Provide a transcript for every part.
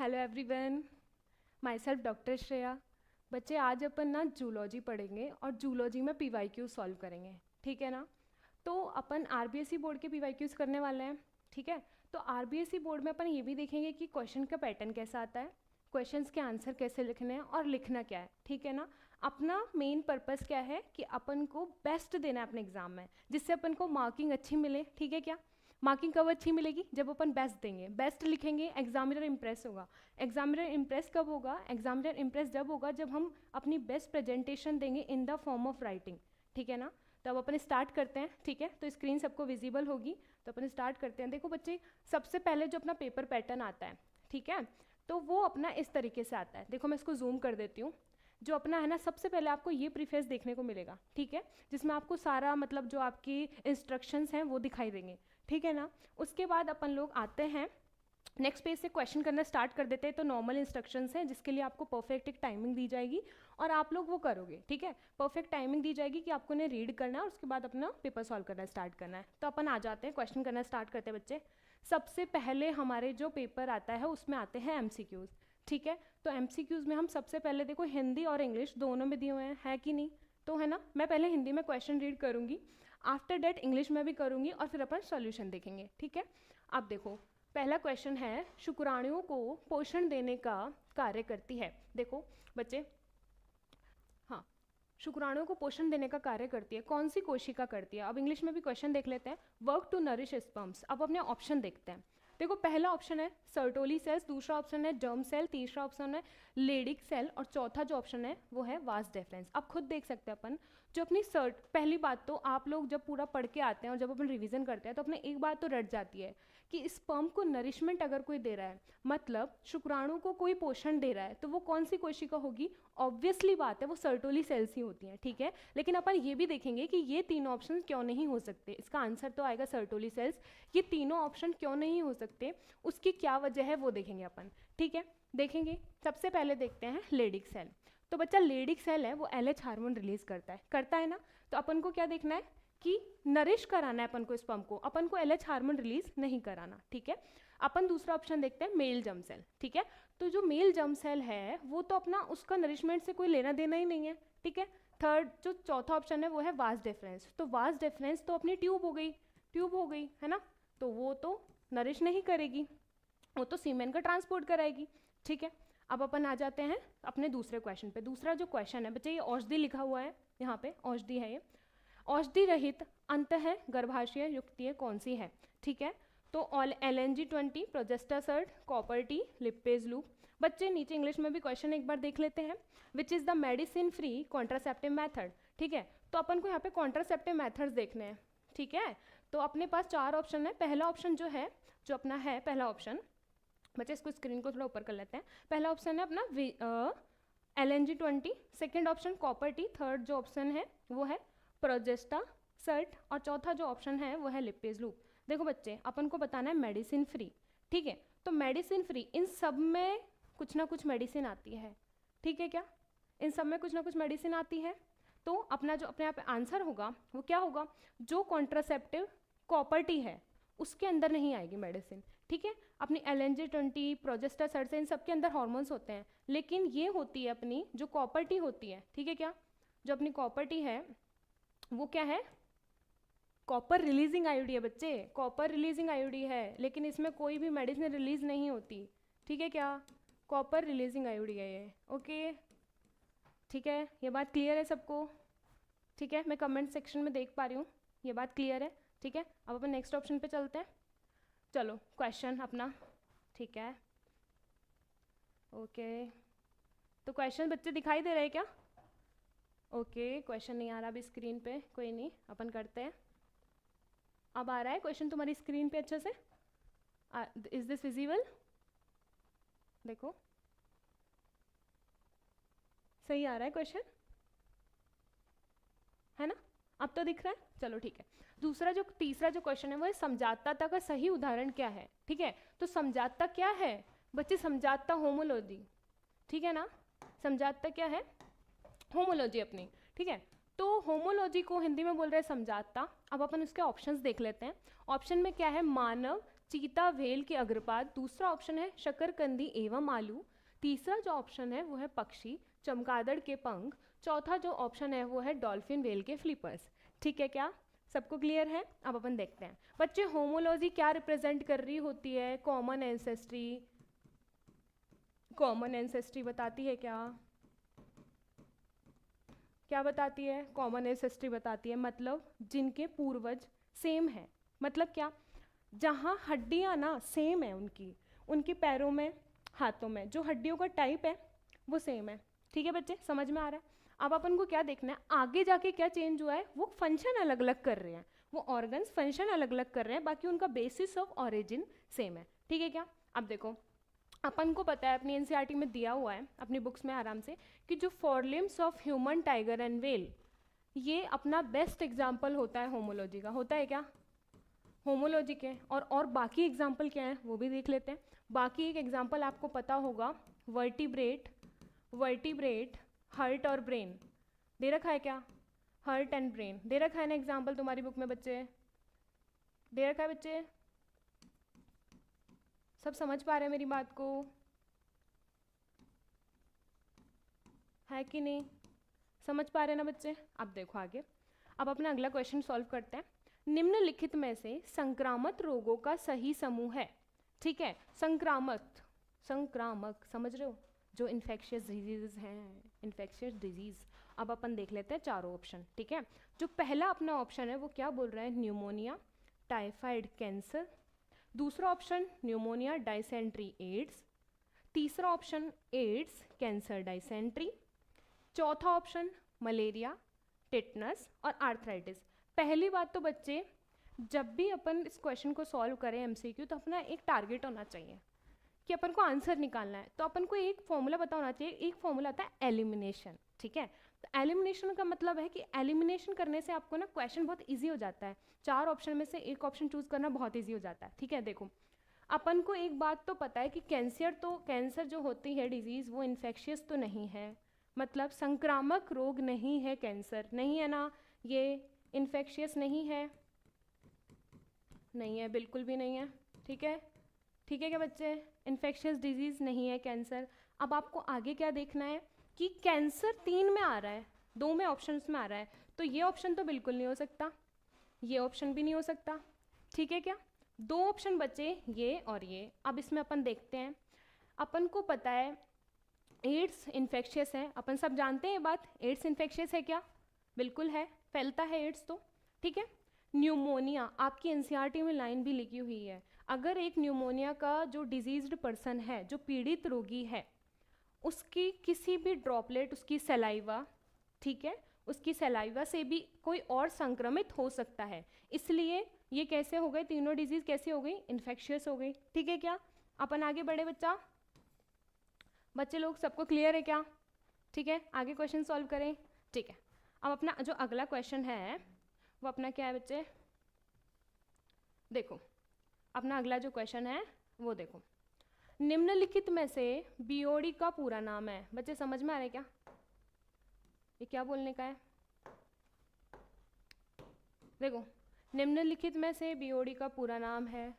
Hello everyone, my self doctor Shreya. बच्चे आज अपन ना जूलॉजी पढ़ेंगे और जूलॉजी में पीवाईक्यू सॉल्व करेंगे, ठीक है ना। तो अपन आरबीएसई बोर्ड के पीवाईक्यूज करने वाले हैं, ठीक है। तो आरबीएसई बोर्ड में अपन ये भी देखेंगे कि क्वेश्चन का पैटर्न कैसा आता है, क्वेश्चंस के आंसर कैसे लिखने हैं और लिखना क्या है, ठीक है ना। अपना मेन पर्पस क्या है कि अपन को बेस्ट देना है अपने एग्जाम में, जिससे अपन को मार्किंग अच्छी मिले, ठीक है क्या। मार्किंग कब अच्छी मिलेगी, जब अपन बेस्ट देंगे, बेस्ट लिखेंगे, एग्जामिनर इम्प्रेस होगा। एग्जामिनर इम्प्रेस कब होगा, एग्जामिनर इम्प्रेस जब होगा जब हम अपनी बेस्ट प्रेजेंटेशन देंगे in the form of writing, ठीक है ना। तो अब अपन स्टार्ट करते हैं, ठीक है। तो स्क्रीन सबको विजिबल होगी, तो अपन स्टार्ट करते हैं। देखो बच्चे, सबसे पहले जो अपना पेपर पैटर्न आता है, ठीक है, तो वो अपना इस तरीके से आता है। देखो मैं इसको जूम कर देती हूँ। जो अपना है ना, सबसे पहले आपको ये प्रीफेस देखने को मिलेगा, ठीक है, जिसमें आपको सारा मतलब जो आपकी इंस्ट्रक्शंस हैं वो दिखाई देंगे, ठीक है ना। उसके बाद अपन लोग आते हैं नेक्स्ट पेज से क्वेश्चन करना स्टार्ट कर देते हैं। तो नॉर्मल इंस्ट्रक्शंस हैं जिसके लिए आपको परफेक्ट एक टाइमिंग दी जाएगी और आप लोग वो करोगे, ठीक है। परफेक्ट टाइमिंग दी जाएगी कि आपको उन्हें रीड करना है और उसके बाद अपना पेपर सॉल्व करना स्टार्ट करना है। तो अपन आ जाते हैं, क्वेश्चन करना स्टार्ट करते हैं बच्चे। सबसे पहले हमारे जो पेपर आता है उसमें आते हैं एमसीक्यूज, ठीक है। तो एमसीक्यूज में हम सबसे पहले देखो हिंदी और इंग्लिश दोनों में दिए हुए हैं, है कि नहीं, तो है ना। मैं पहले हिंदी में क्वेश्चन रीड करूंगी, आफ्टर डेट इंग्लिश में भी करूंगी और फिर अपन सॉल्यूशन देखेंगे, ठीक है। अब देखो पहला क्वेश्चन है, शुक्राणुओं को पोषण देने का कार्य करती है। देखो बच्चे, हाँ, शुक्राणुओं को पोषण देने का कार्य करती है, कौन सी कोशिका करती है। अब इंग्लिश में भी क्वेश्चन देख लेते हैं, वर्क टू नरिश स्पर्म्स। अब अपने ऑप्शन देखते हैं। देखो पहला ऑप्शन है सर्टोली सेल्स, दूसरा ऑप्शन है जर्म सेल, तीसरा ऑप्शन है लेडिक सेल और चौथा जो ऑप्शन है वो है वास डेफरेंस। अब खुद देख सकते हैं अपन, जो अपनी सर्ट, पहली बात तो आप लोग जब पूरा पढ़ के आते हैं और जब अपन रिवीजन करते हैं तो अपने एक बात तो रट जाती है कि स्पर्म को नरिशमेंट अगर कोई दे रहा है, मतलब शुक्राणु को कोई पोषण दे रहा है, तो वो कौन सी कोशिका होगी। ऑब्वियसली बात है वो सर्टोली सेल्स ही होती हैं, ठीक है। लेकिन अपन ये भी देखेंगे कि ये तीनों ऑप्शन क्यों नहीं हो सकते। इसका आंसर तो आएगा सर्टोली सेल्स। ये तीनों ऑप्शन क्यों नहीं हो सकते, उसकी क्या वजह है वो देखेंगे अपन, ठीक है, देखेंगे। सबसे पहले देखते हैं लेडिक सेल। तो बच्चा लेडिक सेल है वो LH हार्मोन रिलीज करता है ना। तो अपन को क्या देखना है कि नरिश कराना है अपन को स्पर्म को, अपन को LH हार्मोन रिलीज नहीं कराना, ठीक है। अपन दूसरा ऑप्शन देखते हैं मेल जर्म सेल, ठीक है। तो जो मेल जर्म सेल है वो तो अपना उसका नरिशमेंट से कोई लेना देना ही नहीं है, ठीक है। थर्ड जो चौथा ऑप्शन है वो है वास डिफरेंस। तो वास डिफरेंस तो अपनी ट्यूब हो गई है ना, तो वो तो नरिश नहीं करेगी, वो तो सीमेन का ट्रांसपोर्ट कराएगी, ठीक है। अब अपन आ जाते हैं अपने दूसरे क्वेश्चन पे। दूसरा जो क्वेश्चन है बच्चे, ये औषधि लिखा हुआ है, यहाँ पे औषधि है ये। औषधि रहित अंतः गर्भाशय युक्तियाँ कौन सी है, ठीक है। तो LNG20, Progestasert, copper T, Lippes loop. बच्चे नीचे इंग्लिश में भी क्वेश्चन एक बार देख लेते हैं। Which is the medicine free contraceptive method, ठीक है। तो अपन को यहाँ पे कॉन्ट्रासेप्टिव मैथड्स देखने हैं, ठीक है। तो अपने पास चार ऑप्शन है। पहला ऑप्शन जो है, जो अपना है पहला ऑप्शन, बच्चे इसको स्क्रीन को थोड़ा ऊपर कर लेते हैं। पहला ऑप्शन है अपना LNG20, second option copper T, third जो ऑप्शन है वो है प्रोजेस्टासर्ट और चौथा जो ऑप्शन है वो है लिपेज लूप। देखो बच्चे, अपन को बताना है मेडिसिन फ्री, ठीक है। तो मेडिसिन फ्री, इन सब में कुछ ना कुछ मेडिसिन आती है, ठीक है क्या, इन सब में कुछ ना कुछ मेडिसिन आती है। तो अपना जो अपने यहाँ पे आंसर होगा वो क्या होगा, जो कॉन्ट्रासेप्टिव कॉपर टी है उसके अंदर नहीं आएगी मेडिसिन, ठीक है। अपनी LNG20, प्रोजेस्टासर्ट से इन सब के अंदर हार्मोन्स होते हैं, लेकिन ये होती है अपनी जो कॉपर टी होती है, ठीक है क्या, जो अपनी कॉपर टी है वो क्या है, कॉपर रिलीजिंग आईडी है बच्चे, कॉपर रिलीजिंग आईडी है, लेकिन इसमें कोई भी मेडिसिन रिलीज नहीं होती, ठीक है क्या, कॉपर रिलीजिंग आईडी है ये, ओके, ठीक है। ये बात क्लियर है सबको, ठीक है। मैं कमेंट सेक्शन में देख पा रही हूँ ये बात क्लियर है, ठीक है। अब अपन नेक्स्ट ऑप्शन पे चलते हैं। चलो क्वेश्चन अपना, ठीक है, ओके। तो क्वेश्चन बच्चे दिखाई दे रहे हैं क्या, ओके। क्वेश्चन नहीं आ रहा अभी स्क्रीन पे, कोई नहीं, अपन करते हैं। अब आ रहा है क्वेश्चन तुम्हारी स्क्रीन पे अच्छे से, इज दिस विजिबल, देखो सही आ रहा है क्वेश्चन, है ना, अब तो दिख रहा है, चलो ठीक है। दूसरा जो तीसरा जो क्वेश्चन है वो है समझाता का सही उदाहरण क्या है, ठीक है। तो समझाता क्या है बच्चे, समझाता होमोलॉजी, ठीक है ना, समझाता क्या है, होमोलॉजी अपनी, ठीक है। तो होमोलॉजी को हिंदी में बोल रहे हैं समझाता। अब अपन उसके ऑप्शंस देख लेते हैं। ऑप्शन में क्या है, मानव, चीता व्हेल के अग्रपाद, दूसरा ऑप्शन है शकरकंदी एवं आलू, तीसरा जो ऑप्शन है वो है पक्षी चमगादड़ के पंख, चौथा जो ऑप्शन है वो है डॉल्फिन व्हेल के फ्लिपर्स। ठीक है क्या, सबको क्लियर है? अब अपन देखते हैं बच्चे होमोलॉजी क्या रिप्रेजेंट कर रही होती है? कॉमन एंसेस्ट्री, कॉमन एंसेस्ट्री बताती है क्या? क्या बताती है? कॉमन एंसेस्ट्री बताती है, मतलब जिनके पूर्वज सेम है। मतलब क्या? जहाँ हड्डियाँ ना सेम है उनकी, उनके पैरों में, हाथों में जो हड्डियों का टाइप है वो सेम है। ठीक है बच्चे, समझ में आ रहा है? अब अपन को क्या देखना है, आगे जाके क्या चेंज हुआ है, वो फंक्शन अलग अलग कर रहे हैं, वो ऑर्गन्स फंक्शन अलग अलग कर रहे हैं, बाकी उनका बेसिस ऑफ ऑरिजिन सेम है। ठीक है क्या? अब देखो, अपन को पता है, अपनी एनसीईआरटी में दिया हुआ है, अपनी बुक्स में आराम से, कि जो forelimbs of human, tiger and whale, ये अपना बेस्ट एग्जाम्पल होता है होमोलॉजी का। होता है क्या? होमोलॉजी के और बाकी एग्जाम्पल क्या हैं वो भी देख लेते हैं। बाकी एक एग्जाम्पल आपको पता होगा, वर्टिब्रेट, वर्टिब्रेट, हर्ट और ब्रेन। दे रखा है क्या? हर्ट एंड ब्रेन दे रखा है ना एग्जाम्पल तुम्हारी बुक में बच्चे? दे रखा है बच्चे? सब समझ पा रहे हैं मेरी बात को? है कि नहीं? समझ पा रहे हैं ना बच्चे? अब देखो आगे, अब अपना अगला क्वेश्चन सॉल्व करते हैं। निम्नलिखित में से संक्रामक रोगों का सही समूह है। ठीक है, संक्रामक, संक्रामक समझ रहे हो, जो इन्फेक्शियस डिजीज हैं, इन्फेक्शियस डिजीज। अब अपन देख लेते हैं चारों ऑप्शन। ठीक है, जो पहला अपना ऑप्शन है वो क्या बोल रहा है? Pneumonia, typhoid, cancer. दूसरा ऑप्शन न्यूमोनिया, डाइसेंट्री, एड्स। तीसरा ऑप्शन एड्स, कैंसर, डाइसेंट्री। चौथा ऑप्शन मलेरिया, टिटनस और आर्थराइटिस। पहली बात तो बच्चे, जब भी अपन इस क्वेश्चन को सॉल्व करें एमसीक्यू, तो अपना एक टारगेट होना चाहिए कि अपन को आंसर निकालना है। तो अपन को एक फॉर्मूला पता होना चाहिए, एक फॉर्मूला आता है एलिमिनेशन। ठीक है, तो एलिमिनेशन का मतलब है कि एलिमिनेशन करने से आपको ना क्वेश्चन बहुत ईजी हो जाता है, चार ऑप्शन में से एक ऑप्शन चूज करना बहुत ईजी हो जाता है। ठीक है, देखो अपन को एक बात तो पता है कि कैंसर जो होती है डिजीज़, वो इन्फेक्शियस तो नहीं है, मतलब संक्रामक रोग नहीं है, कैंसर नहीं है ना, ये इन्फेक्शियस नहीं है, नहीं है, बिल्कुल भी नहीं है। ठीक है, ठीक है क्या बच्चे? इन्फेक्शियस डिजीज़ नहीं है कैंसर। अब आपको आगे क्या देखना है कि कैंसर 3 में आ रहा है, 2 में ऑप्शंस में आ रहा है, तो ये ऑप्शन तो बिल्कुल नहीं हो सकता, ये ऑप्शन भी नहीं हो सकता। ठीक है क्या? 2 ऑप्शन बचे, ये और ये। अब इसमें अपन देखते हैं, अपन को पता है एड्स इन्फेक्शियस है, अपन सब जानते हैं ये बात, एड्स इन्फेक्शियस है क्या? बिल्कुल है, फैलता है एड्स तो। ठीक है, न्यूमोनिया, आपकी एनसीईआरटी में लाइन भी लिखी हुई है, अगर एक न्यूमोनिया का जो डिजीज्ड पर्सन है, जो पीड़ित रोगी है, उसकी किसी भी ड्रॉपलेट, उसकी सलाइवा, ठीक है, उसकी सलाइवा से भी कोई और संक्रमित हो सकता है, इसलिए ये कैसे हो गए, तीनों डिजीज कैसे हो गई? इन्फेक्शियस हो गई। ठीक है क्या? अपन आगे बढ़े बच्चा, बच्चे लोग सबको क्लियर है क्या? ठीक है, आगे क्वेश्चन सॉल्व करें। ठीक है, अब अपना जो अगला क्वेश्चन है वो अपना क्या है बच्चे? देखो, अपना अगला जो क्वेश्चन है वो देखो, निम्नलिखित में से बीओडी का पूरा नाम है। बच्चे समझ में आ रहा है क्या? ये क्या बोलने का है? देखो, निम्नलिखित में से बीओडी का पूरा नाम है।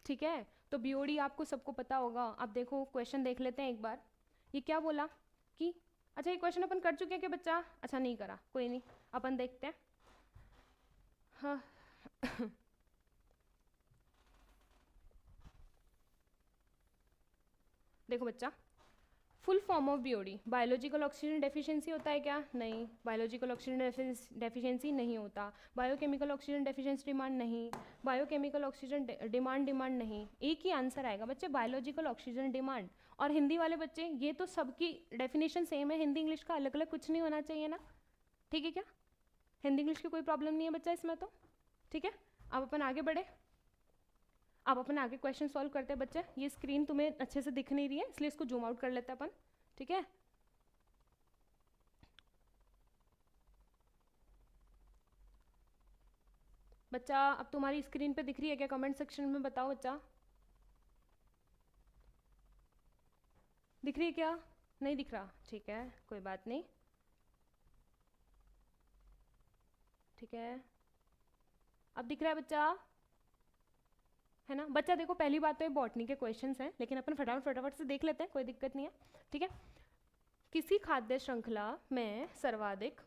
ठीक है, तो बीओडी आपको सबको पता होगा। अब देखो क्वेश्चन देख लेते हैं एक बार, ये क्या बोला कि, अच्छा ये क्वेश्चन अपन कर चुके हैं क्या बच्चा? अच्छा नहीं करा, कोई नहीं, अपन देखते हैं। हाँ देखो बच्चा, full form of BOD, biological oxygen deficiency होता है क्या? नहीं, बायोलॉजिकल ऑक्सीजन डेफिशिएंसी नहीं होता। बायोकेमिकल ऑक्सीजन डेफिशिएंसी डिमांड नहीं, बायोकेमिकल ऑक्सीजन डिमांड नहीं। एक ही आंसर आएगा बच्चे, बायोलॉजिकल ऑक्सीजन डिमांड। और हिंदी वाले बच्चे, ये तो सबकी डेफिनेशन सेम है, हिंदी इंग्लिश का अलग अलग कुछ नहीं होना चाहिए ना। ठीक है क्या? हिंदी इंग्लिश की कोई प्रॉब्लम नहीं है बच्चा इसमें तो। ठीक है, अब अपन आगे बढ़े, अब अपन आगे क्वेश्चन सॉल्व करते हैं बच्चे। ये स्क्रीन तुम्हें अच्छे से दिख नहीं रही है, इसलिए इसको जूम आउट कर लेते हैं अपन। ठीक है, बच्चा अब तुम्हारी स्क्रीन पे दिख रही है क्या? कमेंट सेक्शन में बताओ बच्चा, दिख रही है क्या? नहीं दिख रहा? ठीक है, कोई बात नहीं। ठीक है, अब दिख रहा है बच्चा? है ना बच्चा। देखो पहली बात तो ये बॉटनी के क्वेश्चंस हैं, लेकिन अपन फटाफट से देख लेते हैं, कोई दिक्कत नहीं है, ठीक है। किसी खाद्य श्रृंखला में सर्वाधिक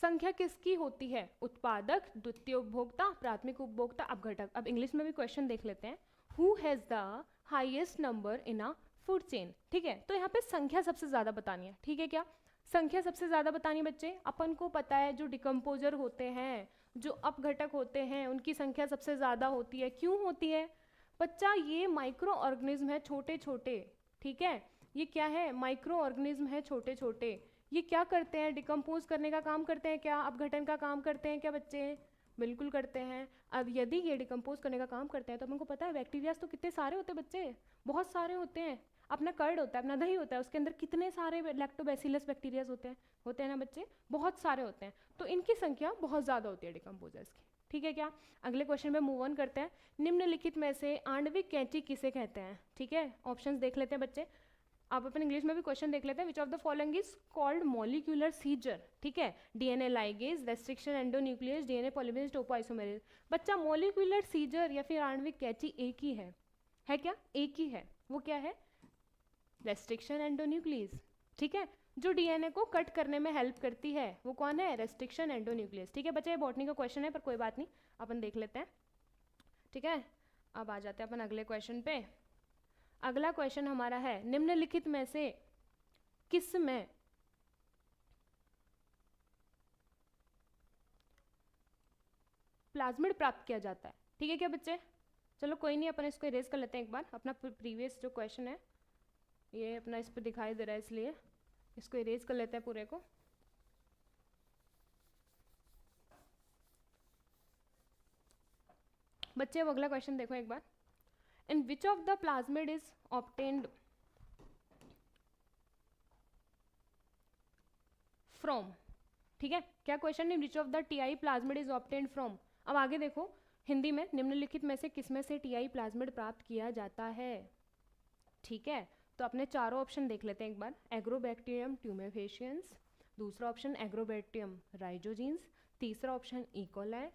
संख्या किसकी होती है? उत्पादक, द्वितीय उपभोक्ता, प्राथमिक उपभोक्ता, अपघटक। अब इंग्लिश में भी क्वेश्चन देख लेते हैं। Who has the highest number in a food chain, ठीक है। तो यहाँ पे संख्या सबसे ज़्यादा बतानी है, ठीक है क्या, संख्या सबसे ज़्यादा बतानी है बच्चे। अपन को पता है जो डिकम्पोजर होते हैं, जो अपघटक होते हैं, उनकी संख्या सबसे ज़्यादा होती है। क्यों होती है बच्चा? ये माइक्रो ऑर्गेनिज्म है, छोटे छोटे, ठीक है। ये क्या है? माइक्रो ऑर्गेनिज्म है, छोटे छोटे। ये क्या करते हैं? डिकम्पोज करने का काम करते हैं क्या? अपघटन का काम करते हैं क्या बच्चे? बिल्कुल करते हैं। अब यदि ये डिकम्पोज करने का काम करते हैं तो हमको पता है बैक्टीरियाज तो कितने सारे होते हैं बच्चे, बहुत सारे होते हैं। अपना कर्ड होता है, अपना दही होता है, उसके अंदर कितने सारे लैक्टोबैसिलस बैक्टीरियाज होते हैं ना बच्चे, बहुत सारे होते हैं। तो इनकी संख्या बहुत ज़्यादा होती है डिकम्पोजर्स की, ठीक है क्या। अगले क्वेश्चन में मूव ऑन करते हैं। निम्नलिखित में से आणविक कैंची किसे कहते हैं, ठीक है। ऑप्शंस देख लेते हैं बच्चे। आप अपन इंग्लिश में भी क्वेश्चन देख लेते हैं। Which of the following is called molecular scissor, ठीक है। DNA ligase, restriction endonuclease, DNA polymerase, topoisomerase. बच्चा मोलिकुलर सीजर या फिर आणविक कैंची एक ही है क्या? एक ही है। वो क्या है? रेस्ट्रिक्शन एंडोन्यूक्लियस, ठीक है। जो डीएनए को कट करने में हेल्प करती है वो कौन है? रेस्ट्रिक्शन एंडोन्यूक्लियस, ठीक है बच्चे। ये बॉटनी का क्वेश्चन है पर कोई बात नहीं, अपन देख लेते हैं, ठीक है। अब आ जाते हैं अपन अगले क्वेश्चन पे। अगला क्वेश्चन हमारा है, निम्नलिखित में से किस में प्लाज्मिड प्राप्त किया जाता है, ठीक है क्या बच्चे। चलो कोई नहीं, अपन इसको इरेज कर लेते हैं एक बार। अपना प्रीवियस जो क्वेश्चन है ये अपना इस पर दिखाई दे रहा है, इसलिए इसको इरेज कर लेते हैं पूरे को। बच्चे अब अगला क्वेश्चन देखो एक बार। In which of the plasmid is obtained from, ठीक है। क्या क्वेश्चन है? Which of the Ti plasmid is obtained from. अब आगे देखो हिंदी में, निम्नलिखित में से किसमें से टीआई प्लाज्मिड प्राप्त किया जाता है, ठीक है। तो अपने चारों ऑप्शन देख लेते हैं एक बार। एग्रोबैक्टीरियम ट्यूमेफेशियंस, दूसरा ऑप्शन एग्रोबैक्टीरियम राइजोजीन्स, तीसरा ऑप्शन इकोलाई,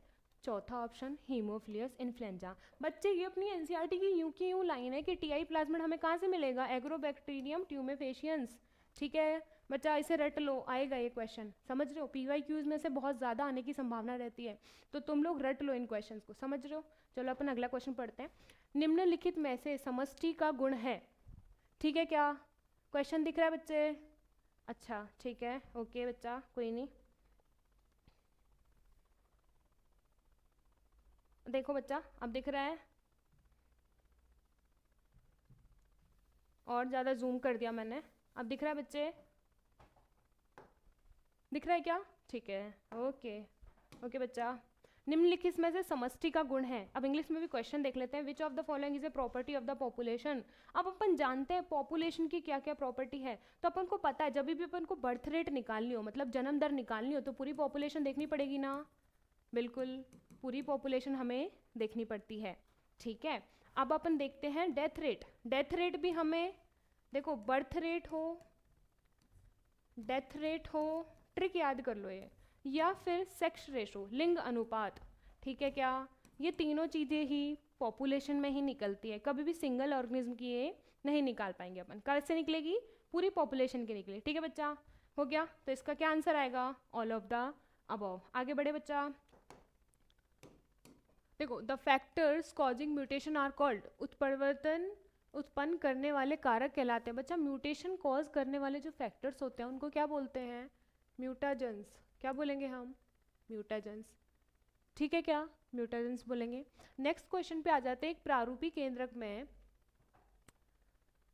चौथा ऑप्शन हीमोफिलियस इन्फ्लुएंजा। बच्चे ये अपनी एनसीईआरटी की यूं लाइन है कि टीआई प्लाज्मिड हमें कहाँ से मिलेगा? एग्रोबैक्टीरियम ट्यूमेफेशियंस, ठीक है बच्चा। इसे रट लो, आएगा ये क्वेश्चन, समझ रहे हो। पीवाईक्यूज में से बहुत ज़्यादा आने की संभावना रहती है, तो तुम लोग रट लो इन क्वेश्चंस को, समझ रहे हो। चलो अपन अगला क्वेश्चन पढ़ते हैं। निम्नलिखित में से समष्टि का गुण है, ठीक है क्या। क्वेश्चन दिख रहा है बच्चे? अच्छा ठीक है, ओके बच्चा, कोई नहीं। देखो बच्चा अब दिख रहा है, और ज़्यादा जूम कर दिया मैंने। अब दिख रहा है बच्चे? दिख रहा है क्या? ठीक है, ओके ओके बच्चा। निम्नलिखित में से समष्टि का गुण है। अब इंग्लिश में भी क्वेश्चन देख लेते हैं। Which of the following is a property of the population. अब अपन जानते हैं पॉपुलेशन की क्या क्या प्रॉपर्टी है, तो अपन को पता है जब भी अपन को बर्थ रेट निकालनी हो, मतलब जन्म दर निकालनी हो, तो पूरी पॉपुलेशन देखनी पड़ेगी ना। बिल्कुल, पूरी पॉपुलेशन हमें देखनी पड़ती है, ठीक है। अब अपन देखते हैं डेथ रेट। डेथ रेट भी हमें देखो, बर्थ रेट हो, डेथ रेट हो, ट्रिक याद कर लो ये, या फिर सेक्स रेशो, लिंग अनुपात, ठीक है क्या। ये तीनों चीज़ें ही पॉपुलेशन में ही निकलती है, कभी भी सिंगल ऑर्गेनिज्म की ये नहीं निकाल पाएंगे अपन। कैसे निकलेगी? पूरी पॉपुलेशन की निकले, ठीक है बच्चा। हो गया, तो इसका क्या आंसर आएगा? All of the above. आगे बढ़े बच्चा। देखो, the factors causing mutation are called, उत्परिवर्तन उत्पन्न करने वाले कारक कहलाते हैं। बच्चा म्यूटेशन कॉज करने वाले जो फैक्टर्स होते हैं उनको क्या बोलते हैं? म्यूटाजेंस। क्या बोलेंगे हम? म्यूटाजेंस, ठीक है क्या, म्यूटाजेंस बोलेंगे। नेक्स्ट क्वेश्चन पे आ जाते हैं। एक प्रारूपी केंद्रक में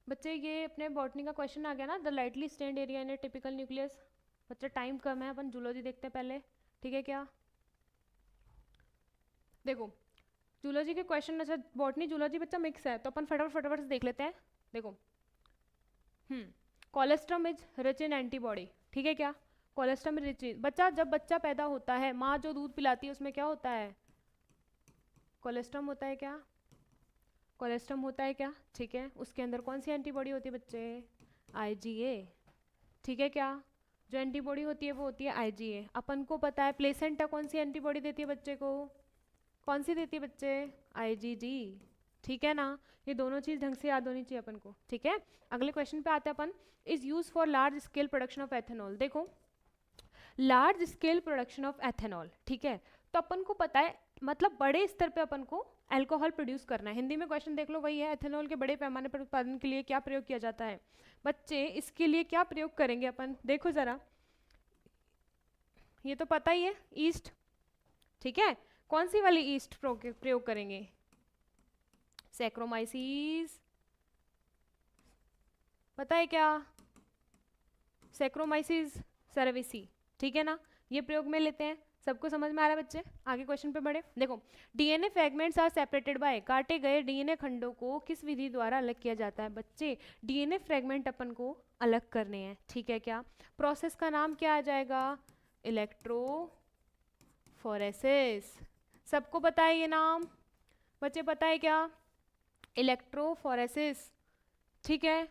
बच्चे, ये अपने बॉटनी का क्वेश्चन आ गया ना, the lightly stained area in a typical nucleus. बच्चा टाइम कम है, अपन जूलॉजी देखते हैं पहले, ठीक है क्या। देखो जूलॉजी के क्वेश्चन, अच्छा बॉटनी जूलॉजी बच्चा मिक्स है, तो अपन फटाफट से देख लेते हैं। देखो colostrum is rich in antibody, ठीक है क्या। कोलेस्ट्रम रिच, बच्चा जब बच्चा पैदा होता है, माँ जो दूध पिलाती है उसमें क्या होता है? कोलेस्ट्रम होता है क्या? कोलेस्ट्रम होता है क्या, ठीक है। उसके अंदर कौन सी एंटीबॉडी होती है बच्चे? IgA, ठीक है क्या। जो एंटीबॉडी होती है वो होती है IgA। अपन को पता है प्लेसेंटा कौन सी एंटीबॉडी देती है बच्चे को? कौन सी देती है बच्चे? IgG, ठीक है ना। ये दोनों चीज ढंग से याद होनी चाहिए अपन को, ठीक है। अगले क्वेश्चन पे आते हैं अपन। Is use for large scale production of ethanol. देखो large scale production of ethanol, ठीक है, तो अपन को पता है मतलब बड़े स्तर पे अपन को अल्कोहल प्रोड्यूस करना है। हिंदी में क्वेश्चन देख लो, वही है, एथेनॉल के बड़े पैमाने पर उत्पादन के लिए क्या प्रयोग किया जाता है? बच्चे इसके लिए क्या प्रयोग करेंगे अपन? देखो जरा, ये तो पता ही है, ईस्ट, ठीक है। कौन सी वाली ईस्ट प्रयोग करेंगे? सैक्रोमाइसिस, पता है क्या? सैक्रोमाइसिस सेरेविसी, ठीक है ना। ये प्रयोग में लेते हैं, सबको समझ में आ रहा है बच्चे? आगे क्वेश्चन पे बढ़े। देखो DNA fragments are separated by, काटे गए डीएनए खंडों को किस विधि द्वारा अलग किया जाता है? बच्चे डीएनए फ्रैगमेंट अपन को अलग करने हैं, ठीक है क्या? प्रोसेस का नाम क्या आ जाएगा? इलेक्ट्रोफोरेसिस। सबको पता है ये नाम? बच्चे पता है क्या? इलेक्ट्रोफोरेसिस, ठीक है।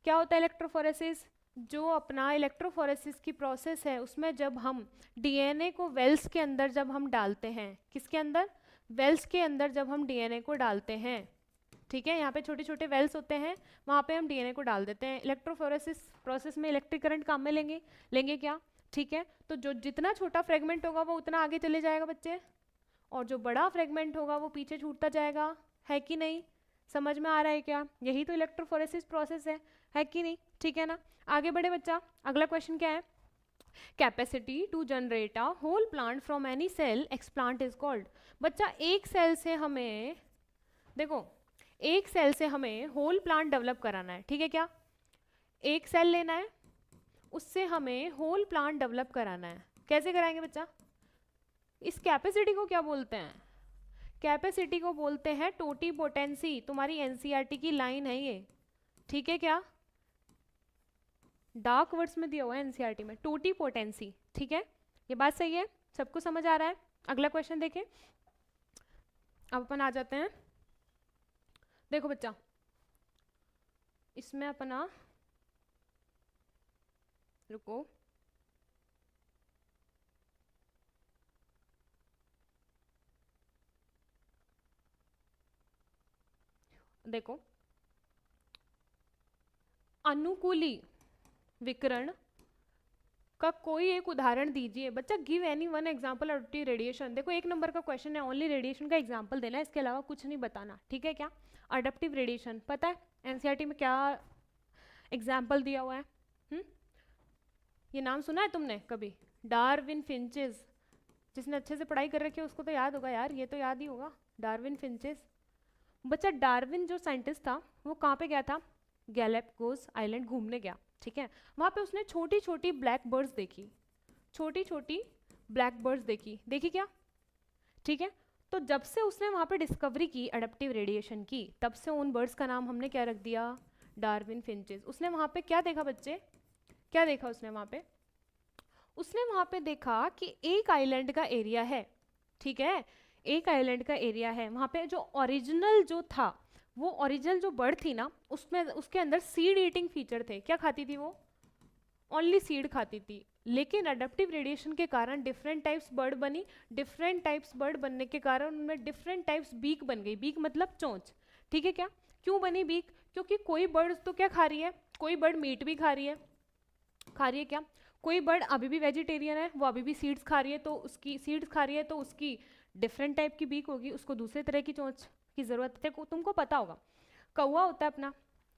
क्या होता है इलेक्ट्रोफोरेसिस? जो अपना इलेक्ट्रोफोरेसिस की प्रोसेस है उसमें जब हम डीएनए को वेल्स के अंदर जब हम डालते हैं, किसके अंदर? वेल्स के अंदर जब हम डीएनए को डालते हैं, ठीक है, यहाँ पे छोटे छोटे वेल्स होते हैं, वहाँ पे हम डीएनए को डाल देते हैं। इलेक्ट्रोफोरेसिस प्रोसेस में इलेक्ट्रिक करंट काम में लेंगे क्या? ठीक है, तो जो जितना छोटा फ्रेगमेंट होगा वो उतना आगे चले जाएगा बच्चे, और जो बड़ा फ्रेगमेंट होगा वो पीछे छूटता जाएगा, है कि नहीं? समझ में आ रहा है क्या? यही तो इलेक्ट्रोफोरेसिस प्रोसेस है कि नहीं? ठीक है ना। आगे बढ़े बच्चा, अगला क्वेश्चन क्या है? Capacity to generate a whole plant from any cell explant is called. बच्चा एक सेल से हमें, देखो एक सेल से हमें होल प्लांट डेवलप कराना है, ठीक है क्या? एक सेल लेना है, उससे हमें होल प्लांट डेवलप कराना है। कैसे कराएंगे बच्चा? इस कैपेसिटी को क्या बोलते हैं? कैपेसिटी को बोलते हैं टोटीपोटेंसी। तुम्हारी एनसीईआरटी की लाइन है ये, ठीक है क्या? डार्क वर्ड्स में दिया हुआ है एनसीईआरटी में, टोटीपोटेंसी, ठीक है। ये बात सही है, सबको समझ आ रहा है? अगला क्वेश्चन देखें। अब अपन आ जाते हैं, देखो बच्चा इसमें अपना, रुको, देखो अनुकूली विकिरण का कोई एक उदाहरण दीजिए। बच्चा give any one example of radiation. देखो एक नंबर का क्वेश्चन है, ओनली रेडिएशन का एग्जांपल देना है, इसके अलावा कुछ नहीं बताना, ठीक है क्या? अडप्टिव रेडिएशन पता है एनसीईआरटी में क्या एग्जाम्पल दिया हुआ है? ये नाम सुना है तुमने कभी? Darwin finches. जिसने अच्छे से पढ़ाई कर रखी है उसको तो याद होगा यार, ये तो याद ही होगा, डार्विन फिंचेस। बच्चा डार्विन जो साइंटिस्ट था वो कहाँ पे गया था? गैलापागोस आइलैंड घूमने गया, ठीक है। वहाँ पे उसने छोटी छोटी ब्लैक बर्ड्स देखी, छोटी छोटी ब्लैक बर्ड्स देखी क्या? ठीक है, तो जब से उसने वहाँ पे डिस्कवरी की अडप्टिव रेडिएशन की, तब से उन बर्ड्स का नाम हमने क्या रख दिया? Darwin finches. उसने वहाँ पे क्या देखा बच्चे? क्या देखा उसने वहाँ पे? उसने वहाँ पे देखा कि एक आइलैंड का एरिया है, ठीक है, एक आइलैंड का एरिया है, वहाँ पे जो ओरिजिनल जो था, वो ओरिजिनल जो बर्ड थी ना, उसमें उसके अंदर सीड ईटिंग फीचर थे। क्या खाती थी वो? ओनली सीड खाती थी। लेकिन अडप्टिव रेडिएशन के कारण डिफरेंट टाइप्स बर्ड बनी, डिफरेंट टाइप्स बर्ड बनने के कारण उनमें डिफरेंट टाइप्स बीक बन गई। बीक मतलब चोंच, ठीक है क्या? क्यों बनी बीक? क्योंकि कोई बर्ड तो क्या खा रही है, कोई बर्ड मीट भी खा रही है क्या? कोई बर्ड अभी भी वेजिटेरियन है, वो अभी भी सीड्स खा रही है, तो उसकी सीड्स खा रही है तो उसकी डिफरेंट टाइप की बीक होगी, उसको दूसरे तरह की चोंच की जरूरत है। तुमको पता होगा कौवा होता है अपना,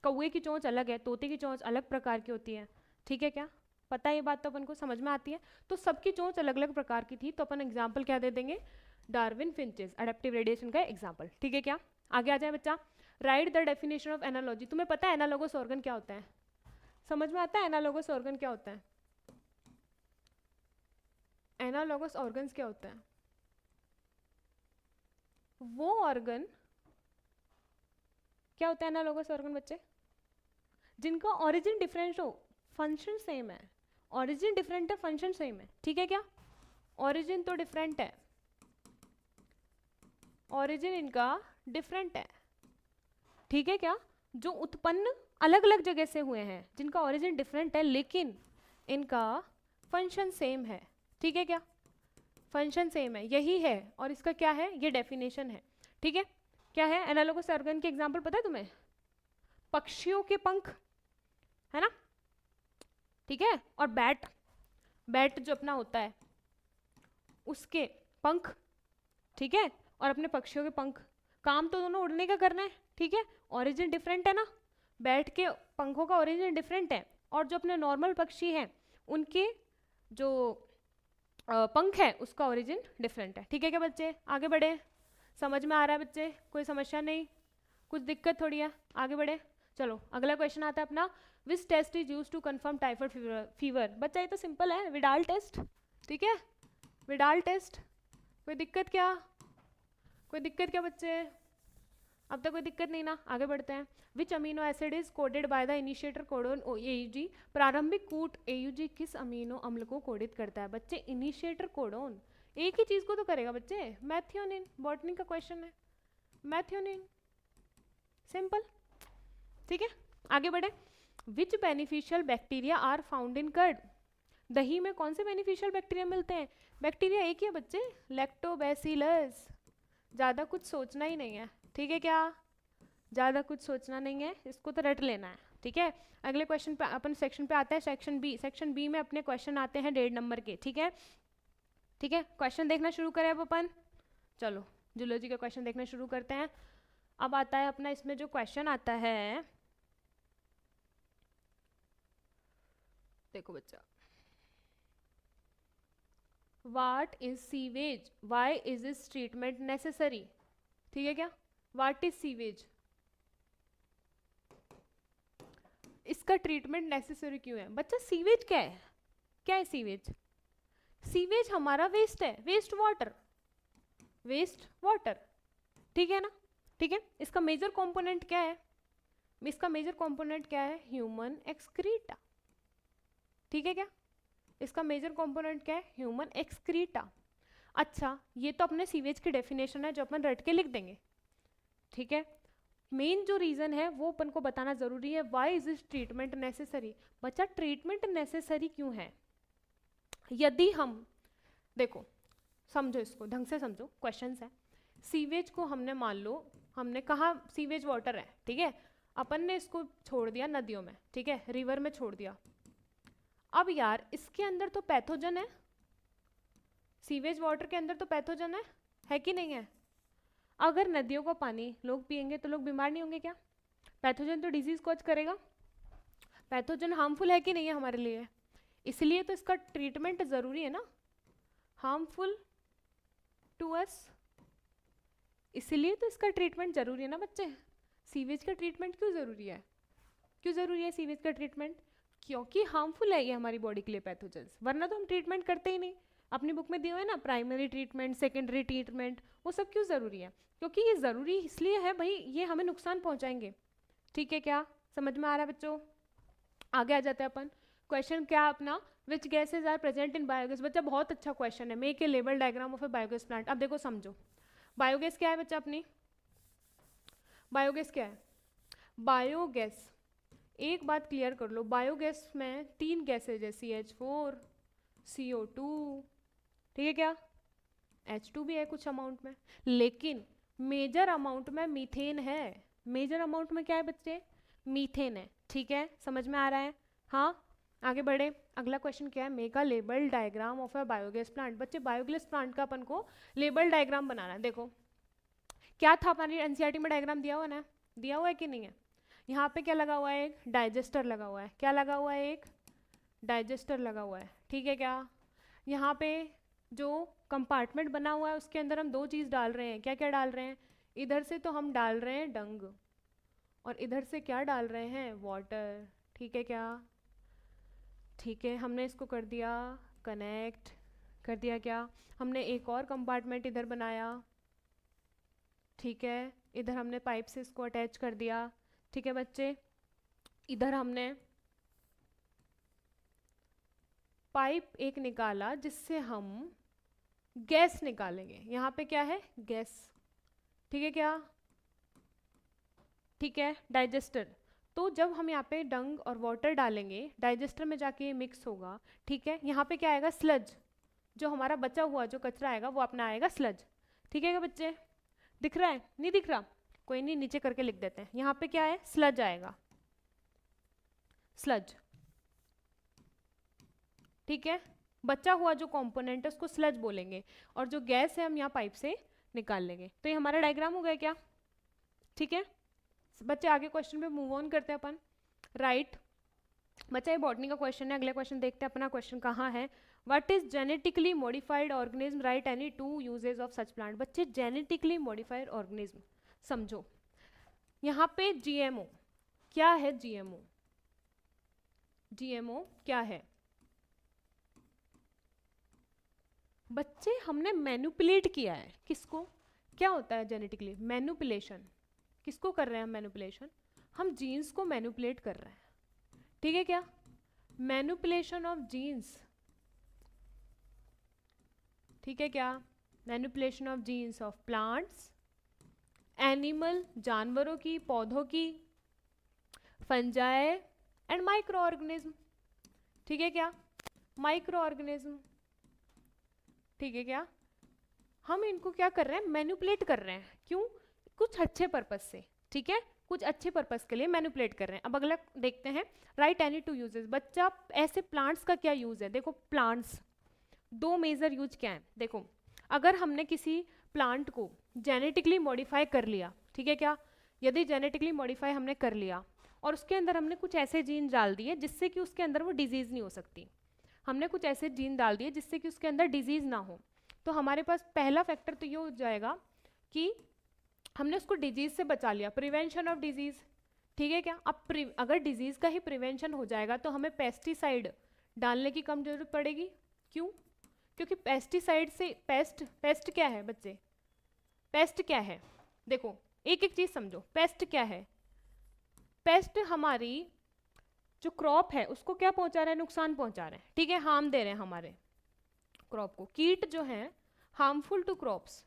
कौवे की चोंच अलग है, तोते की चोंच अलग प्रकार की होती है, ठीक है क्या? पता है ये बात, तो अपन को समझ में आती है। तो सबकी चोंच अलग अलग प्रकार की थी, तो अपन एग्जाम्पल क्या दे देंगे? डार्विन फिंचेस, अडप्टिव रेडिएशन का एग्जाम्पल, ठीक है क्या? आगे आ जाए बच्चा, right the definition of analogy. तुम्हें पता है एनालॉगस ऑर्गन क्या होता है? समझ में आता है एनालॉगस ऑर्गन क्या होता है? एनालॉगस ऑर्गन्स क्या होता है? वो ऑर्गन क्या होता है एनालॉगस ऑर्गन बच्चे? जिनका ओरिजिन डिफरेंट हो, फंक्शन सेम है। ओरिजिन डिफरेंट है, फंक्शन सेम है, ठीक है क्या? ओरिजिन तो डिफरेंट है, ओरिजिन इनका डिफरेंट है, ठीक है क्या? जो उत्पन्न अलग अलग जगह से हुए हैं, जिनका ओरिजिन डिफरेंट है लेकिन इनका फंक्शन सेम है, ठीक है क्या? फंक्शन सेम है, यही है, और इसका क्या है, ये डेफिनेशन है, ठीक है। क्या है, एनालोगस ऑर्गन के एग्जाम्पल पता है तुम्हें, पक्षियों के पंख, है ना, ठीक है, और बैट, बैट जो अपना होता है उसके पंख, ठीक है, और अपने पक्षियों के पंख, काम तो दोनों उड़ने का करना है, ठीक है, ओरिजिन डिफरेंट है ना, बैट के पंखों का ओरिजिन डिफरेंट है, और जो अपने नॉर्मल पक्षी हैं उनके जो पंख है उसका ओरिजिन डिफरेंट है, ठीक है क्या बच्चे, आगे बढ़े, समझ में आ रहा है बच्चे, कोई समस्या नहीं, कुछ दिक्कत थोड़ी है, आगे बढ़े। चलो अगला क्वेश्चन आता है अपना, which test is use to confirm typhoid fever. बच्चा ये तो सिंपल है, विडाल टेस्ट, ठीक है, विडाल टेस्ट, कोई दिक्कत क्या, कोई दिक्कत क्या बच्चे, अब तक कोई दिक्कत नहीं ना, आगे बढ़ते हैं। Which amino acid is coded by the initiator codon AUG, प्रारंभिक कूट AUG किस अमीनो अम्ल को कोडित करता है बच्चे, इनिशिएटर कोडोन, एक ही चीज को तो करेगा बच्चे, मैथियोनिन, बॉटनी का क्वेश्चन है, मैथियोनिन, सिंपल, ठीक है, आगे बढ़े। Which beneficial bacteria are found in curd, दही में कौन से बेनिफिशियल बैक्टीरिया मिलते हैं, बैक्टीरिया एक ही है बच्चे, लैक्टोबैसिलस, ज़्यादा कुछ सोचना ही नहीं है, ठीक है क्या, ज़्यादा कुछ सोचना नहीं है, इसको तो रट लेना है, ठीक है। अगले क्वेश्चन पे अपन सेक्शन पे आते हैं, सेक्शन बी, सेक्शन बी में अपने क्वेश्चन आते हैं 1.5 नंबर के, ठीक है, ठीक है, क्वेश्चन देखना शुरू करें अब अपन, चलो जूलॉजी का क्वेश्चन देखना शुरू करते हैं। अब आता है अपना इसमें जो क्वेश्चन आता है, देखो बच्चा, what is sewage, why is इस ट्रीटमेंट नेसेसरी, ठीक है क्या, व्हाट इज सीवेज, इसका ट्रीटमेंट नेसेसरी क्यों है बच्चा, सीवेज क्या है, क्या है सीवेज, सीवेज हमारा वेस्ट है, वेस्ट वाटर, वेस्ट वाटर, ठीक है ना, ठीक है, इसका मेजर कंपोनेंट क्या है, इसका मेजर कंपोनेंट क्या है, ह्यूमन एक्सक्रीटा, ठीक है क्या, इसका मेजर कंपोनेंट क्या है, ह्यूमन एक्सक्रीटा। अच्छा ये तो अपने सीवेज की डेफिनेशन है जो अपन रट के लिख देंगे, ठीक है, मेन जो रीजन है वो अपन को बताना जरूरी है, व्हाई इज इस ट्रीटमेंट नेसेसरी, बच्चा ट्रीटमेंट नेसेसरी क्यों है, यदि हम देखो समझो, इसको ढंग से समझो, क्वेश्चन है, सीवेज को हमने मान लो, हमने कहा सीवेज वाटर है, ठीक है, अपन ने इसको छोड़ दिया नदियों में, ठीक है, रिवर में छोड़ दिया, अब यार इसके अंदर तो पैथोजन है, सीवेज वाटर के अंदर तो पैथोजन है कि नहीं है, अगर नदियों का पानी लोग पिएंगे तो लोग बीमार नहीं होंगे क्या, पैथोजन तो डिजीज कॉज करेगा, पैथोजन हार्मफुल है कि नहीं है हमारे लिए, इसलिए तो इसका ट्रीटमेंट जरूरी है ना, हार्मफुल टू अस, इसलिए तो इसका ट्रीटमेंट जरूरी है ना बच्चे, सीवेज का ट्रीटमेंट क्यों जरूरी है, क्यों जरूरी है सीवेज का ट्रीटमेंट, क्योंकि हार्मफुल है ये हमारी बॉडी के लिए पैथोजेंस, वरना तो हम ट्रीटमेंट करते ही नहीं, अपनी बुक में दिए हुए ना प्राइमरी ट्रीटमेंट, सेकेंडरी ट्रीटमेंट, वो सब क्यों ज़रूरी है, क्योंकि ये ज़रूरी इसलिए है भाई, ये हमें नुकसान पहुंचाएंगे, ठीक है क्या, समझ में आ रहा है बच्चों, आगे आ जाते हैं अपन, क्वेश्चन क्या अपना, which gases are present in biogas, बच्चा बहुत अच्छा क्वेश्चन है, make a label diagram of a biogas plant. अब देखो समझो, बायोगैस क्या है बच्चा अपनी, बायोगैस क्या है, बायोगैस, एक बात क्लियर कर लो, बायोगैस में 3 गैसेज है, CH4, CO2, ठीक है क्या, H2 भी है कुछ अमाउंट में, लेकिन मेजर अमाउंट में मीथेन है, मेजर अमाउंट में क्या है बच्चे, मीथेन है, ठीक है, समझ में आ रहा है, हाँ आगे बढ़े, अगला क्वेश्चन क्या है, make a label diagram of a biogas plant, बच्चे बायोगैस प्लांट का अपन को लेबल डायग्राम बनाना है, देखो क्या था हमारी एनसीईआरटी में डायग्राम दिया हुआ ना, दिया हुआ है कि नहीं है, यहाँ पे क्या लगा हुआ है, एक डाइजेस्टर लगा हुआ है, क्या लगा हुआ है, एक डाइजेस्टर लगा हुआ है, ठीक है क्या, यहाँ पे जो कंपार्टमेंट बना हुआ है उसके अंदर हम 2 चीज़ डाल रहे हैं, क्या क्या डाल रहे हैं, इधर से तो हम डाल रहे हैं डंग, और इधर से क्या डाल रहे हैं, वाटर, ठीक है क्या, ठीक है, हमने इसको कर दिया कनेक्ट, कर दिया क्या, हमने एक और कंपार्टमेंट इधर बनाया, ठीक है, इधर हमने पाइप से इसको अटैच कर दिया, ठीक है बच्चे, इधर हमने पाइप एक निकाला जिससे हम गैस निकालेंगे, यहाँ पे क्या है, गैस, ठीक है क्या, ठीक है, डाइजेस्टर, तो जब हम यहाँ पे डंग और वाटर डालेंगे डाइजेस्टर में जाके ये मिक्स होगा, ठीक है, यहाँ पे क्या आएगा, स्लज, जो हमारा बचा हुआ जो कचरा आएगा वो अपना आएगा स्लज। ठीक है क्या बच्चे, दिख रहा है, नहीं दिख रहा, कोई नहीं, नीचे करके लिख देते हैं। यहाँ पे क्या है, स्लज आएगा, स्लज। ठीक है, बचा हुआ जो कंपोनेंट है उसको स्लज बोलेंगे, और जो गैस है हम यहाँ पाइप से निकाल लेंगे। तो ये हमारा डायग्राम हो गया क्या? ठीक है बच्चे, आगे क्वेश्चन पे मूव ऑन करते हैं अपन। राइट बच्चा, ये बॉटनी का क्वेश्चन है। अगला क्वेश्चन देखते हैं अपना क्वेश्चन कहाँ है। What is genetically modified organism, right any 2 usages of such plant. बच्चे जेनेटिकली मॉडिफाइड ऑर्गेनिज्म समझो, यहाँ पे जीएमओ क्या है, जीएमओ, जीएमओ क्या है बच्चे? हमने मैनिपुलेट किया है, किसको? क्या होता है जेनेटिकली मैनिपुलेशन? किसको कर रहे हैं हम मैनिपुलेशन? हम जीन्स को मैनिपुलेट कर रहे हैं। ठीक है क्या, मैनिपुलेशन ऑफ जीन्स। ठीक है क्या, manipulation of jeans of plants, animal, जानवरों की, पौधों की, फंजाई एंड माइक्रो ऑर्गेनिज्म। ठीक है क्या, माइक्रो ऑर्गेनिज्म। ठीक है क्या, हम इनको क्या कर रहे हैं, मैनिपुलेट कर रहे हैं। क्यों? कुछ अच्छे पर्पस से। ठीक है, कुछ अच्छे पर्पस के लिए मैनिपुलेट कर रहे हैं। अब अगला देखते हैं, राइट एनी 2 यूजेस। बच्चा ऐसे प्लांट्स का क्या यूज है? देखो प्लांट्स 2 मेजर यूज क्या है। देखो अगर हमने किसी प्लांट को जेनेटिकली मॉडिफाई कर लिया, ठीक है क्या, यदि जेनेटिकली मॉडिफाई हमने कर लिया और उसके अंदर हमने कुछ ऐसे जीन डाल दिए जिससे कि उसके अंदर वो डिजीज नहीं हो सकती, हमने कुछ ऐसे जीन डाल दिए जिससे कि उसके अंदर डिजीज ना हो, तो हमारे पास पहला फैक्टर तो ये हो जाएगा कि हमने उसको डिजीज से बचा लिया, प्रिवेंशन ऑफ डिजीज। ठीक है क्या, अब अगर डिजीज का ही प्रिवेंशन हो जाएगा तो हमें पेस्टिसाइड डालने की कम जरूरत पड़ेगी। क्यों? क्योंकि पेस्टिसाइड से पेस्ट क्या है बच्चे, पेस्ट क्या है? देखो एक एक चीज समझो, पेस्ट क्या है? पेस्ट हमारी जो क्रॉप है उसको क्या पहुंचा रहे हैं, नुकसान पहुंचा रहे हैं। ठीक है, हार्म दे रहे हैं हमारे क्रॉप को। कीट जो है हार्मफुल टू क्रॉप्स,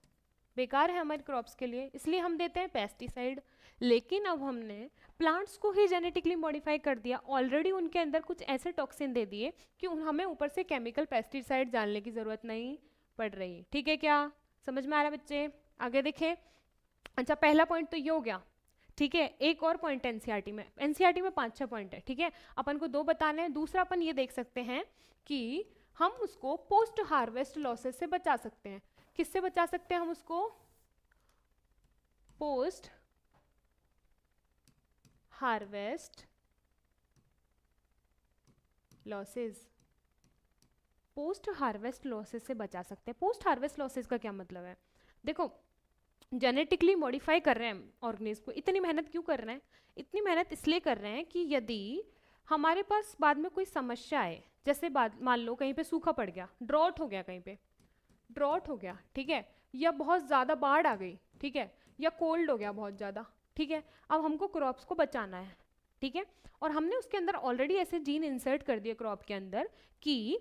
बेकार है हमारी क्रॉप्स के लिए, इसलिए हम देते हैं पेस्टिसाइड। लेकिन अब हमने प्लांट्स को ही जेनेटिकली मॉडिफाई कर दिया, ऑलरेडी उनके अंदर कुछ ऐसे टॉक्सिन दे दिए कि हमें ऊपर से केमिकल पेस्टिसाइड डालने की जरूरत नहीं पड़ रही। ठीक है क्या, समझ में आ रहा है बच्चे? आगे देखें। अच्छा पहला पॉइंट तो ये हो गया। ठीक है, एक और पॉइंट एनसीईआरटी में, एनसीईआरटी में 5-6 पॉइंट है। ठीक है, अपन को 2 बताने हैं। दूसरा अपन ये देख सकते हैं कि हम उसको पोस्ट हार्वेस्ट लॉसेस से बचा सकते हैं। किससे बचा सकते हैं हम उसको? Post harvest losses, post harvest losses से बचा सकते हैं। पोस्ट हार्वेस्ट लॉसेस का क्या मतलब है? देखो जेनेटिकली मॉडिफाई कर रहे हैं ऑर्गेनिज्म को, इतनी मेहनत क्यों कर रहे हैं? इतनी मेहनत इसलिए कर रहे हैं कि यदि हमारे पास बाद में कोई समस्या आए, जैसे मान लो कहीं पे सूखा पड़ गया, ड्रॉट हो गया, कहीं पे ड्रॉट हो गया, ठीक है, या बहुत ज़्यादा बाढ़ आ गई, ठीक है, या कोल्ड हो गया बहुत ज़्यादा, ठीक है, अब हमको क्रॉप्स को बचाना है, ठीक है, और हमने उसके अंदर ऑलरेडी ऐसे जीन इंसर्ट कर दिए क्रॉप के अंदर कि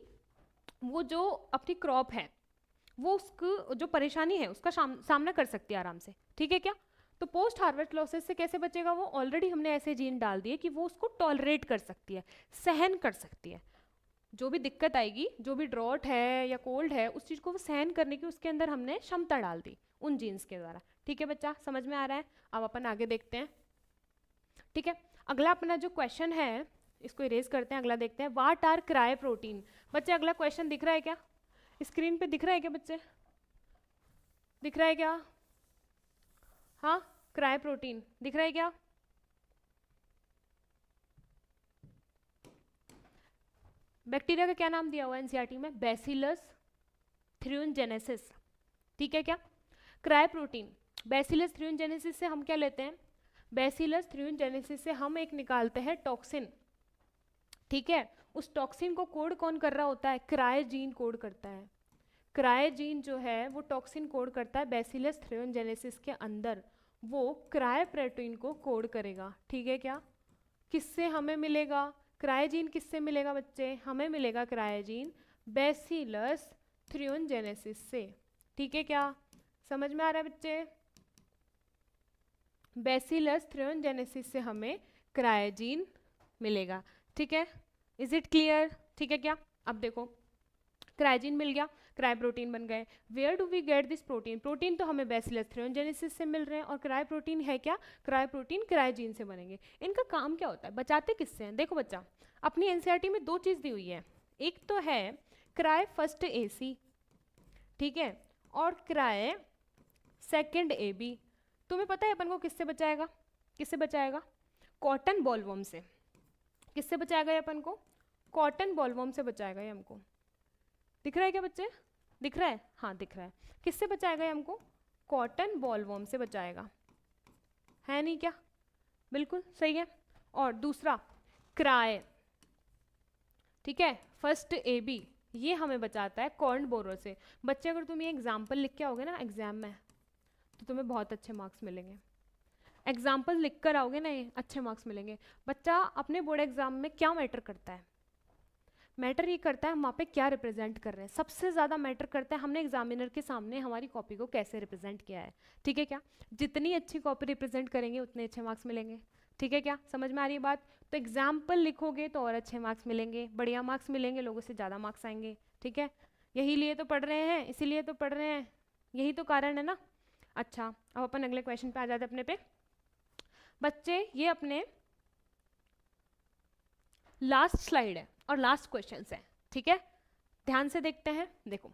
वो जो अपनी क्रॉप है वो उसको जो परेशानी है उसका सामना कर सकती है आराम से। ठीक है क्या, तो पोस्ट हार्वेस्ट लॉसेस से कैसे बचेगा? वो ऑलरेडी हमने ऐसे जीन डाल दिए कि वो उसको टॉलरेट कर सकती है, सहन कर सकती है, जो भी दिक्कत आएगी, जो भी ड्रॉट है या कोल्ड है, उस चीज़ को वो सहन करने की उसके अंदर हमने क्षमता डाल दी उन जीन्स के द्वारा। ठीक है बच्चा, समझ में आ रहा है? अब अपन आगे देखते हैं। ठीक है, अगला अपना जो क्वेश्चन है इसको इरेज करते हैं, अगला देखते हैं। What are cry protein? बच्चे अगला क्वेश्चन दिख रहा है क्या? स्क्रीन पे दिख रहा है क्या बच्चे? दिख रहा है क्या? हाँ, क्राई प्रोटीन दिख रहा है क्या? बैक्टीरिया का क्या नाम दिया हुआ है एनसीईआरटी में? बैसिलस थ्रियोजेनेसिस। ठीक है क्या, क्राई प्रोटीन बैसिलस थ्रियोजेनेसिस से हम क्या लेते हैं? बैसिलस थ्रियोजेनेसिस से हम एक निकालते हैं टॉक्सिन। ठीक है, उस टॉक्सिन को कोड कौन कर रहा होता है? क्रायोजीन कोड करता है। क्रायोजीन जो है वो टॉक्सिन कोड करता है बैसिलस थ्रियोजेनेसिस के अंदर, वो क्रायो प्रोटीन को कोड करेगा। ठीक है क्या, किससे हमें मिलेगा क्रायोजीन? किससे मिलेगा बच्चे? हमें मिलेगा क्रायोजीन बैसिलस थ्रियोजेनेसिस से। ठीक है क्या, समझ में आ रहा है बच्चे? बैसिलस थ्रियोजेनेसिस से हमें क्रायोजीन मिलेगा। ठीक है, इज इट क्लियर? ठीक है क्या, अब देखो क्रायोजीन मिल गया, क्राई प्रोटीन बन गए। Where do we get this protein? Protein तो हमें बैसिलस थ्रियोजेनेसिस से मिल रहे हैं, और क्राई प्रोटीन है क्या? क्राई प्रोटीन क्रायोजीन से बनेंगे। इनका काम क्या होता है? बचाते किससे हैं? देखो बच्चा, अपनी एनसीईआरटी में दो चीज़ दी हुई है, एक तो है क्राई फर्स्ट एसी, ठीक है, और क्राई सेकेंड AB। तुम्हें पता है अपन को किससे बचाएगा? किससे बचाएगा? कॉटन बॉलवर्म से। किससे बचाएगा ये अपन को? कॉटन बॉलवर्म से बचाएगा ये हमको। दिख रहा है क्या बच्चे? दिख रहा है? हाँ दिख रहा है। किससे बचाएगा ये हमको? कॉटन बॉलवर्म से बचाएगा, है नहीं क्या? बिल्कुल सही है। और दूसरा क्राई, ठीक है, फर्स्ट AB, ये हमें बचाता है कॉर्न बोरो से। बच्चे अगर तुम ये एग्जाम्पल लिख के आओगे ना एग्जाम में, तो तुम्हें बहुत अच्छे मार्क्स मिलेंगे। एग्जाम्पल लिख कर आओगे ना, ये अच्छे मार्क्स मिलेंगे। बच्चा अपने बोर्ड एग्जाम में क्या मैटर करता है? मैटर ये करता है हम वहाँ पे क्या रिप्रेजेंट कर रहे हैं। सबसे ज़्यादा मैटर करता है हमने एग्जामिनर के सामने हमारी कॉपी को कैसे रिप्रेजेंट किया है, ठीक है क्या? जितनी अच्छी कॉपी रिप्रेजेंट करेंगे उतने अच्छे मार्क्स मिलेंगे, ठीक है क्या? समझ में आ रही है बात? तो एग्जाम्पल लिखोगे तो और अच्छे मार्क्स मिलेंगे, बढ़िया मार्क्स मिलेंगे, लोगों से ज़्यादा मार्क्स आएंगे, ठीक है? यही लिए तो पढ़ रहे हैं, इसीलिए तो पढ़ रहे हैं, यही तो कारण है ना। अच्छा, अब अपन अगले क्वेश्चन पे आ जाते अपने पे। बच्चे ये अपने लास्ट स्लाइड है और लास्ट क्वेश्चंस है, ठीक है? ध्यान से देखते हैं। देखो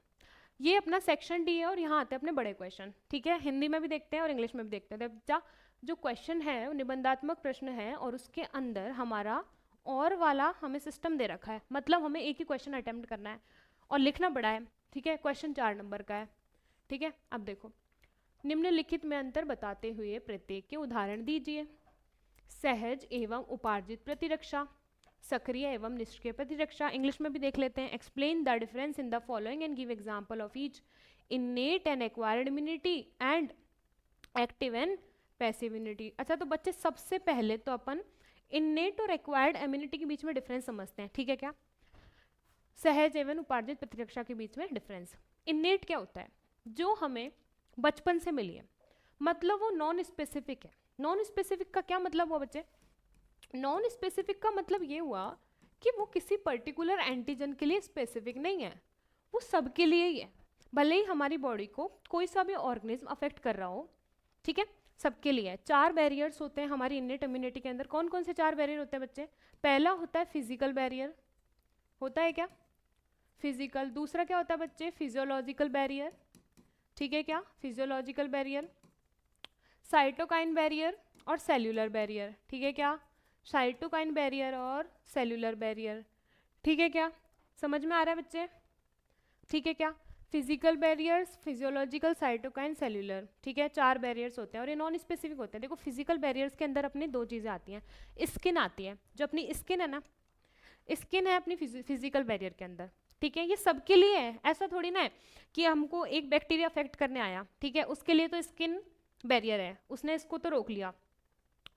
ये अपना सेक्शन डी है और यहाँ आते हैं अपने बड़े क्वेश्चन, ठीक है? हिंदी में भी देखते हैं और इंग्लिश में भी देखते हैं। बच्चा जो क्वेश्चन है वो निबंधात्मक प्रश्न है और उसके अंदर हमारा और वाला हमें सिस्टम दे रखा है, मतलब हमें एक ही क्वेश्चन अटेम्प्ट करना है और लिखना बड़ा है, ठीक है? क्वेश्चन 4 नंबर का है, ठीक है? अब देखो, निम्नलिखित में अंतर बताते हुए प्रत्येक के उदाहरण दीजिए। सहज एवं उपार्जित प्रतिरक्षा, सक्रिय एवं निष्क्रिय प्रतिरक्षा। इंग्लिश में भी देख लेते हैं। Explain the difference in the following and give example of each. इनेट and acquired immunity and active and passive immunity. अच्छा, तो बच्चे सबसे पहले तो अपन इनेट और एक्वायर्ड इम्यूनिटी के बीच में डिफरेंस समझते हैं, ठीक है क्या? सहज एवं उपार्जित प्रतिरक्षा के बीच में डिफरेंस। इनेट क्या होता है? जो हमें बचपन से मिली है, मतलब वो नॉन स्पेसिफिक है। नॉन स्पेसिफिक का क्या मतलब हुआ बच्चे? नॉन स्पेसिफिक का मतलब ये हुआ कि वो किसी पर्टिकुलर एंटीजन के लिए स्पेसिफिक नहीं है, वो सबके लिए ही है। भले ही हमारी बॉडी को कोई सा भी ऑर्गेनिज्म अफेक्ट कर रहा हो, ठीक है, सबके लिए है। 4 बैरियर्स होते हैं हमारी इनेट इम्यूनिटी के अंदर। कौन कौन से 4 बैरियर होते हैं बच्चे? पहला होता है फिजिकल बैरियर, होता है क्या? फिजिकल। दूसरा क्या होता है बच्चे? फिजियोलॉजिकल बैरियर, ठीक है क्या? Physiological barrier. साइटोकाइन बैरियर और सेल्यूलर बैरियर, ठीक है क्या? साइटोकाइन बैरियर और सेल्यूलर बैरियर, ठीक है क्या? समझ में आ रहा है बच्चे? ठीक है क्या? Physical barriers, physiological, cytokine, cellular, ठीक है? 4 बैरियर्स होते हैं और ये नॉन स्पेसिफिक होते हैं। देखो फिजिकल बैरियर्स के अंदर अपनी 2 चीज़ें आती हैं। स्किन आती है, जो अपनी स्किन है ना, स्किन है अपनी फिजिकल बैरियर के अंदर, ठीक है? ये सबके लिए है, ऐसा थोड़ी ना है कि हमको एक बैक्टीरिया अफेक्ट करने आया, ठीक है, उसके लिए तो स्किन बैरियर है, उसने इसको तो रोक लिया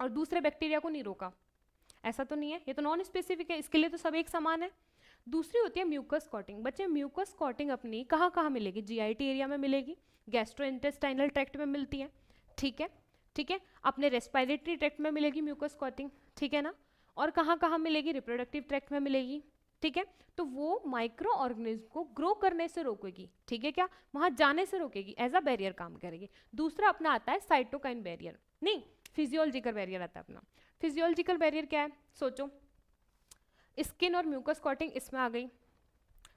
और दूसरे बैक्टीरिया को नहीं रोका, ऐसा तो नहीं है। ये तो नॉन स्पेसिफिक है, इसके लिए तो सब एक समान है। दूसरी होती है म्यूकस कॉटिंग। बच्चे म्यूकस कॉटिंग अपनी कहाँ कहाँ मिलेगी? जीआईटी एरिया में मिलेगी, गैस्ट्रोइंटेस्टाइनल ट्रैक्ट में मिलती है, ठीक है, ठीक है? अपने रेस्पिरेटरी ट्रैक्ट में मिलेगी म्यूकस कॉटिंग, ठीक है ना? और कहाँ कहाँ मिलेगी? रिप्रोडक्टिव ट्रैक्ट में मिलेगी, ठीक है? तो वो माइक्रो ऑर्गेनिज्म को ग्रो करने से रोकेगी, ठीक है क्या? वहाँ जाने से रोकेगी, एज अ बैरियर काम करेगी। दूसरा अपना आता है साइटोकाइन बैरियर, नहीं फिजियोलॉजिकल बैरियर आता है अपना। फिजियोलॉजिकल बैरियर क्या है? सोचो, स्किन और म्यूकस कॉटिंग इसमें आ गई।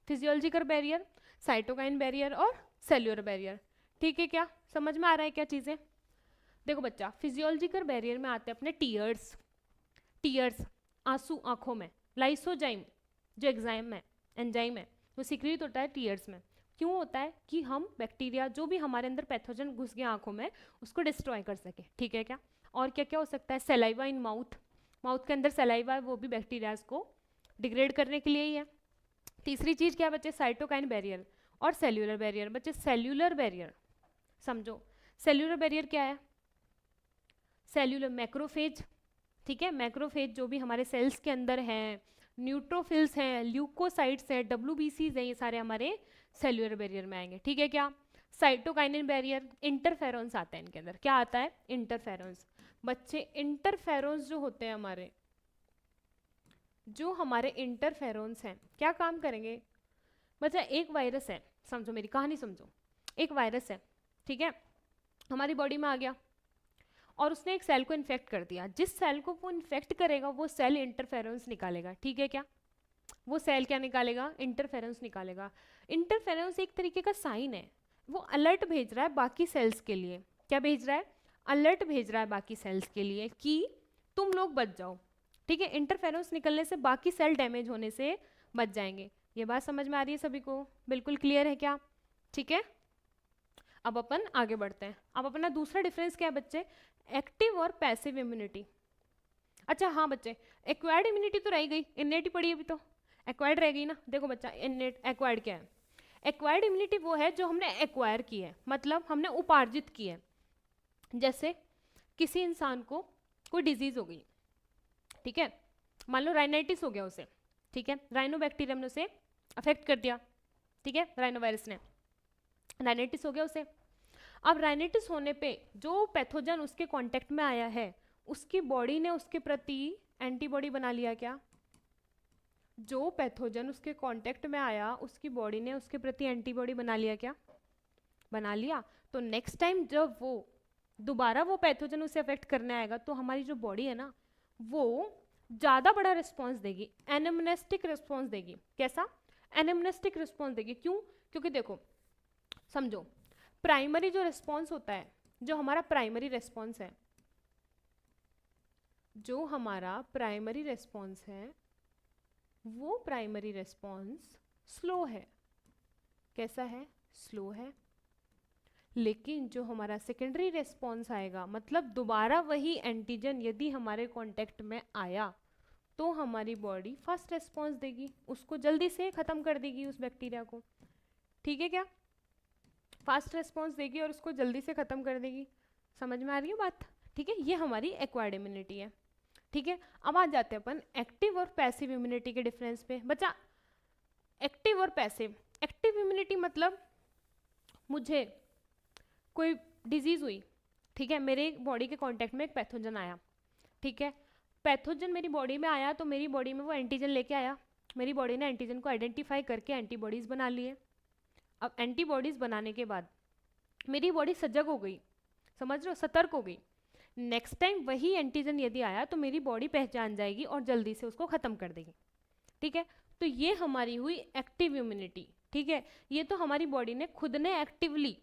फिजियोलॉजिकल बैरियर, साइटोकाइन बैरियर और सेल्यूलर बैरियर, ठीक है क्या? समझ में आ रहा है क्या चीज़ें? देखो बच्चा, फिजियोलॉजिकल बैरियर में आते हैं अपने टीयर्स। टीयर्स आंसू आंखों में। लाइसोजाइम जो एग्जाइम है, एंजाइम है, वो सिक्रीट होता है टीयर्स में। क्यों होता है? कि हम बैक्टीरिया जो भी हमारे अंदर पैथोजन घुस गया आंखों में उसको डिस्ट्रॉय कर सके, ठीक है क्या? और क्या क्या हो सकता है? सलाइवा इन माउथ, माउथ के अंदर सलाइवा है, वो भी बैक्टीरियाज को डिग्रेड करने के लिए ही है। तीसरी चीज़ क्या बच्चे? साइटोकाइन बैरियर और सेल्यूलर बैरियर। बच्चे सेल्यूलर बैरियर समझो, सेल्यूलर बैरियर क्या है? सेल्यूलर मैक्रोफेज, ठीक है, मैक्रोफेज जो भी हमारे सेल्स के अंदर हैं, न्यूट्रोफिल्स हैं, ल्यूकोसाइट्स हैं, WBCs हैं, ये सारे हमारे सेल्यूलर बैरियर में आएंगे, ठीक है क्या? साइटोकाइनिन बैरियर, इंटरफेरॉन्स आता है इनके अंदर। क्या आता है? इंटरफेरॉन्स। बच्चे इंटरफेरॉन्स जो होते हैं हमारे, जो हमारे इंटरफेरॉन्स हैं क्या काम करेंगे? बच्चा एक वायरस है, समझो मेरी कहानी समझो। एक वायरस है, ठीक है, हमारी बॉडी में आ गया और उसने एक सेल को इन्फेक्ट कर दिया। जिस सेल को वो इन्फेक्ट करेगा वो सेल इंटरफेरेंस निकालेगा, ठीक है क्या? वो सेल क्या निकालेगा? इंटरफेरेंस निकालेगा। इंटरफेरेंस एक तरीके का साइन है, वो अलर्ट भेज रहा है बाकी सेल्स के लिए। क्या भेज रहा है? अलर्ट भेज रहा है बाकी सेल्स के लिए कि तुम लोग बच जाओ, ठीक है। इंटरफेरेंस निकलने से बाकी सेल डैमेज होने से बच जाएंगे। ये बात समझ में आ रही है सभी को? बिल्कुल क्लियर है क्या? ठीक है, अब अपन आगे बढ़ते हैं। अब अपना दूसरा डिफरेंस क्या है बच्चे? एक्टिव और पैसिव इम्यूनिटी। अच्छा हाँ बच्चे, एक्वायर्ड इम्यूनिटी तो रह गई, इन्नेट ही पड़ी अभी तो, एक्वायर्ड रह गई ना। देखो बच्चा, इन्नेट एक्वायर्ड क्या है? एक्वायर्ड इम्यूनिटी वो है जो हमने एक्वायर की है, मतलब हमने उपार्जित की है। जैसे किसी इंसान को कोई डिजीज हो गई, ठीक है, मान लो राइनाइटिस हो गया उसे, ठीक है, राइनो बैक्टीरियम ने उसे अफेक्ट कर दिया, ठीक है, राइनो वायरस ने, राइनाइटिस हो गया उसे। अब राइनाइटिस होने पे जो पैथोजन उसके कांटेक्ट में आया है, उसकी बॉडी ने उसके प्रति एंटीबॉडी बना लिया। क्या? जो पैथोजन उसके कांटेक्ट में आया उसकी बॉडी ने उसके प्रति एंटीबॉडी बना लिया। क्या? बना लिया। तो नेक्स्ट टाइम जब वो दोबारा वो पैथोजन उसे अफेक्ट करने आएगा तो हमारी जो बॉडी है ना, वो ज़्यादा बड़ा रिस्पॉन्स देगी, एनेमनेस्टिक रिस्पॉन्स देगी। कैसा? एनेमनेस्टिक रिस्पॉन्स देगी। क्यों? क्योंकि देखो समझो, प्राइमरी जो रिस्पॉन्स होता है, जो हमारा प्राइमरी रिस्पॉन्स है, जो हमारा प्राइमरी रिस्पॉन्स है, वो प्राइमरी रिस्पॉन्स स्लो है। कैसा है? स्लो है। लेकिन जो हमारा सेकेंडरी रिस्पॉन्स आएगा, मतलब दोबारा वही एंटीजन यदि हमारे कांटेक्ट में आया तो हमारी बॉडी फर्स्ट रिस्पॉन्स देगी, उसको जल्दी से ख़त्म कर देगी उस बैक्टीरिया को, ठीक है क्या? फास्ट रिस्पॉन्स देगी और उसको जल्दी से ख़त्म कर देगी। समझ में आ रही है बात? ठीक है, ये हमारी एक्वायर्ड इम्यूनिटी है, ठीक है। अब आ जाते हैं अपन एक्टिव और पैसिव इम्यूनिटी के डिफरेंस पे। बच्चा, एक्टिव और पैसिव, एक्टिव इम्यूनिटी मतलब मुझे कोई डिजीज हुई, ठीक है, मेरे बॉडी के कांटेक्ट में एक पैथोजन आया, ठीक है, पैथोजन मेरी बॉडी में आया तो मेरी बॉडी में वो एंटीजन लेके आया, मेरी बॉडी ने एंटीजन को आइडेंटिफाई करके एंटीबॉडीज बना लिए। अब एंटीबॉडीज बनाने के बाद मेरी बॉडी सजग हो गई, समझ रहे हो, सतर्क हो गई। नेक्स्ट टाइम वही एंटीजन यदि आया तो मेरी बॉडी पहचान जाएगी और जल्दी से उसको खत्म कर देगी, ठीक है। तो ये हमारी हुई एक्टिव इम्यूनिटी, ठीक है। ये तो हमारी बॉडी ने खुद ने एक्टिवली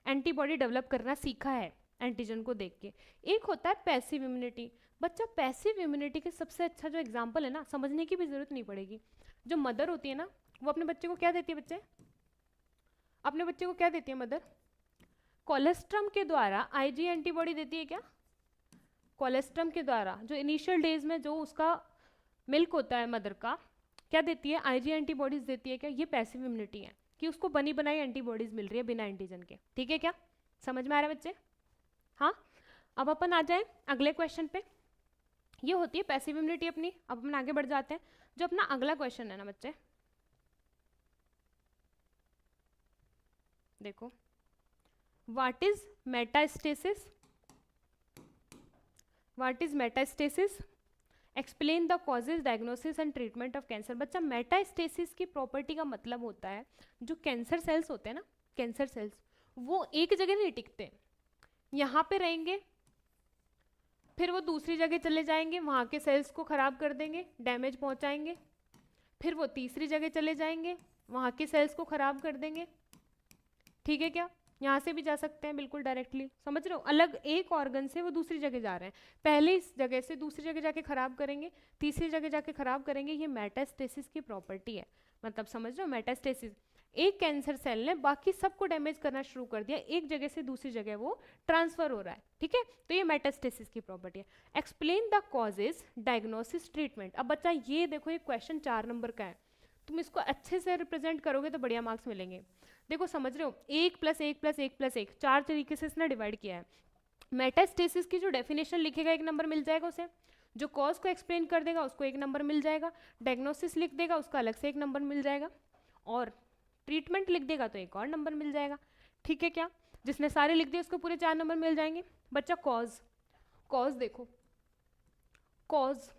एंटीबॉडी डेवलप करना सीखा है एंटीजन को देख के। एक होता है पैसिव इम्यूनिटी। बच्चा, पैसिव इम्यूनिटी के सबसे अच्छा जो एग्जाम्पल है ना, समझने की भी जरूरत नहीं पड़ेगी। जो मदर होती है ना, वो अपने बच्चे को क्या देती है? बच्चे, अपने बच्चे को क्या देती है मदर? कोलेस्ट्रम के द्वारा आईजी एंटीबॉडी देती है। क्या? कोलेस्ट्रम के द्वारा जो इनिशियल डेज में जो उसका मिल्क होता है मदर का, क्या देती है? आईजी एंटीबॉडीज देती है। क्या? ये पैसिव इम्यूनिटी है कि उसको बनी बनाई एंटीबॉडीज मिल रही है बिना एंटीजन के, ठीक है क्या? समझ में आ रहा है बच्चे? हाँ, अब अपन आ जाए अगले क्वेश्चन पे। ये होती है पैसिव इम्यूनिटी अपनी। अब अपन आगे बढ़ जाते हैं। जो अपना अगला क्वेश्चन है ना बच्चे, देखो, what is metastasis? What is metastasis? Explain the causes, diagnosis and treatment of cancer. बच्चा, मेटास्टेसिस की प्रॉपर्टी का मतलब होता है जो कैंसर सेल्स होते हैं ना, कैंसर सेल्स वो एक जगह नहीं टिकते, यहाँ पे रहेंगे, फिर वो दूसरी जगह चले जाएंगे, वहाँ के सेल्स को खराब कर देंगे, डैमेज पहुँचाएंगे, फिर वो तीसरी जगह चले जाएंगे, वहाँ के सेल्स को खराब कर देंगे, ठीक है क्या? यहाँ से भी जा सकते हैं बिल्कुल डायरेक्टली, समझ रहे हो? अलग एक ऑर्गन से वो दूसरी जगह जा रहे हैं, पहले इस जगह से दूसरी जगह जाके खराब करेंगे, तीसरी जगह जाके खराब करेंगे। ये मेटास्टेसिस की प्रॉपर्टी है। मतलब समझ रहे हो? मेटास्टेसिस, एक कैंसर सेल ने बाकी सबको डैमेज करना शुरू कर दिया, एक जगह से दूसरी जगह वो ट्रांसफर हो रहा है, ठीक है। तो ये मेटास्टेसिस की प्रॉपर्टी है। Explain the causes, diagnosis, treatment. अब बच्चा, ये देखो, ये क्वेश्चन 4 नंबर का है, तुम इसको अच्छे से रिप्रेजेंट करोगे तो बढ़िया मार्क्स मिलेंगे। देखो समझ रहे हो, 1 + 1 + 1 + 1, 4 तरीके से इसने डिवाइड किया है। मेटास्टेसिस की जो डेफिनेशन लिखेगा 1 नंबर मिल जाएगा उसे, जो कॉज को एक्सप्लेन कर देगा उसको 1 नंबर मिल जाएगा, डायग्नोसिस लिख देगा उसका अलग से 1 नंबर मिल जाएगा, और ट्रीटमेंट लिख देगा तो एक और नंबर मिल जाएगा, ठीक है क्या? जिसने सारे लिख दिए उसको पूरे 4 नंबर मिल जाएंगे। बच्चा, कॉज, कॉज देखो, कॉज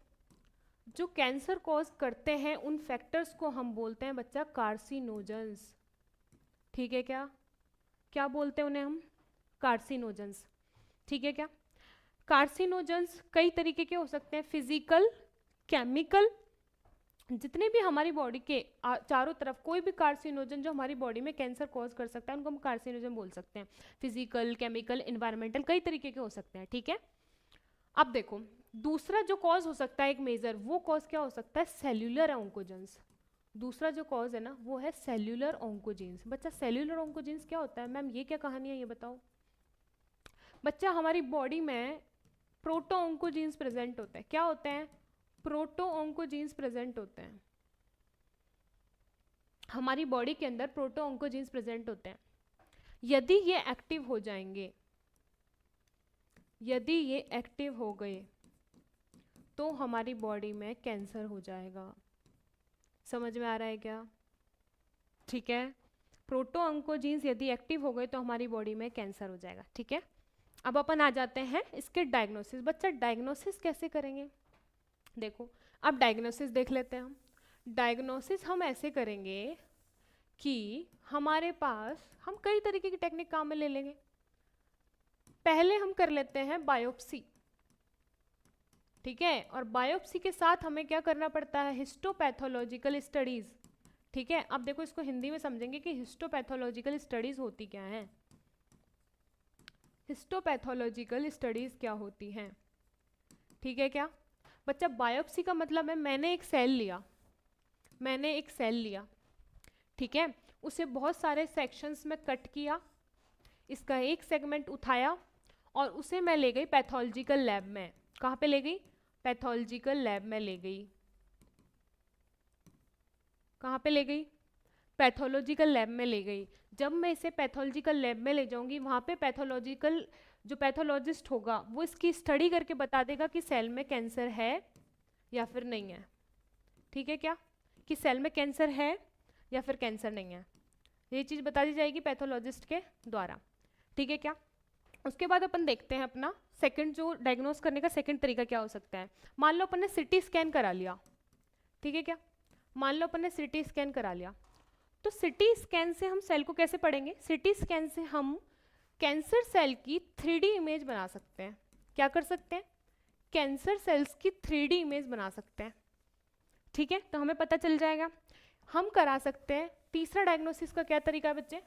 जो कैंसर कॉज करते हैं उन फैक्टर्स को हम बोलते हैं बच्चा कार्सिनोजेंस। ठीक है क्या? क्या बोलते हैं उन्हें हम? कार्सिनोजेंस। ठीक है क्या? कार्सिनोजेंस कई तरीके के हो सकते हैं, फिजिकल, केमिकल, जितने भी हमारी बॉडी के चारों तरफ कोई भी कार्सिनोजन जो हमारी बॉडी में कैंसर कॉज कर सकता है उनको हम कार्सिनोजन बोल सकते हैं। फिजिकल, केमिकल, एनवायरमेंटल, कई तरीके के हो सकते हैं। ठीक है, अब देखो दूसरा जो कॉज हो सकता है एक मेजर, वो कॉज क्या हो सकता है? सेल्यूलर ऑन्कोजेंस। दूसरा जो कॉज है ना वो है सेल्यूलर ऑन्कोजेंस। बच्चा सेल्यूलर ऑन्कोजेंस क्या होता है? मैम ये क्या कहानी है ये बताओ। बच्चा हमारी बॉडी में प्रोटो ऑन्कोजीन्स प्रेजेंट होते हैं। क्या होते हैं? प्रोटो ऑन्कोजीन्स प्रेजेंट होते हैं। हमारी बॉडी के अंदर प्रोटो ऑन्कोजीन्स प्रेजेंट होते हैं। यदि ये एक्टिव हो जाएंगे, यदि ये एक्टिव हो गए तो हमारी बॉडी में कैंसर हो जाएगा। समझ में आ रहा है क्या? ठीक है, प्रोटो ऑन्कोजीन्स यदि एक्टिव हो गए तो हमारी बॉडी में कैंसर हो जाएगा। ठीक है, अब अपन आ जाते हैं इसके डायग्नोसिस। बच्चा डायग्नोसिस कैसे करेंगे? देखो अब डायग्नोसिस देख लेते हैं हम। डायग्नोसिस हम ऐसे करेंगे कि हमारे पास हम कई तरीके की टेक्निक काम में ले लेंगे। पहले हम कर लेते हैं बायोप्सी। ठीक है, और बायोप्सी के साथ हमें क्या करना पड़ता है? Histopathological studies. ठीक है, अब देखो इसको हिंदी में समझेंगे कि हिस्टोपैथोलॉजिकल स्टडीज होती क्या है। हिस्टोपैथोलॉजिकल स्टडीज क्या होती हैं? ठीक है क्या बच्चा? बायोप्सी का मतलब है मैंने एक सेल लिया, मैंने एक सेल लिया, ठीक है, उसे बहुत सारे सेक्शंस में कट किया, इसका एक सेगमेंट उठाया और उसे मैं ले गई पैथोलॉजिकल लैब में। कहाँ पे ले गई? पैथोलॉजिकल लैब में ले गई। कहाँ पे ले गई? पैथोलॉजिकल लैब में ले गई। जब मैं इसे पैथोलॉजिकल लैब में ले जाऊंगी वहाँ पे पैथोलॉजिकल जो पैथोलॉजिस्ट होगा वो इसकी स्टडी करके बता देगा कि सेल में कैंसर है या फिर नहीं है। ठीक है क्या? कि सेल में कैंसर है या फिर कैंसर नहीं है, ये चीज़ बता दी जाएगी पैथोलॉजिस्ट के द्वारा। ठीक है क्या? उसके बाद अपन देखते हैं अपना सेकंड जो डायग्नोस करने का सेकंड तरीका क्या हो सकता है। मान लो अपन ने सिटी स्कैन करा लिया। ठीक है क्या? मान लो अपन ने सिटी स्कैन करा लिया, तो सिटी स्कैन से हम सेल को कैसे पढ़ेंगे? सिटी स्कैन से हम कैंसर सेल की 3D इमेज बना सकते हैं। क्या कर सकते हैं? कैंसर सेल्स की 3D इमेज बना सकते हैं। ठीक है, तो हमें पता चल जाएगा। हम करा सकते हैं तीसरा डायग्नोसिस का क्या तरीका है बच्चे?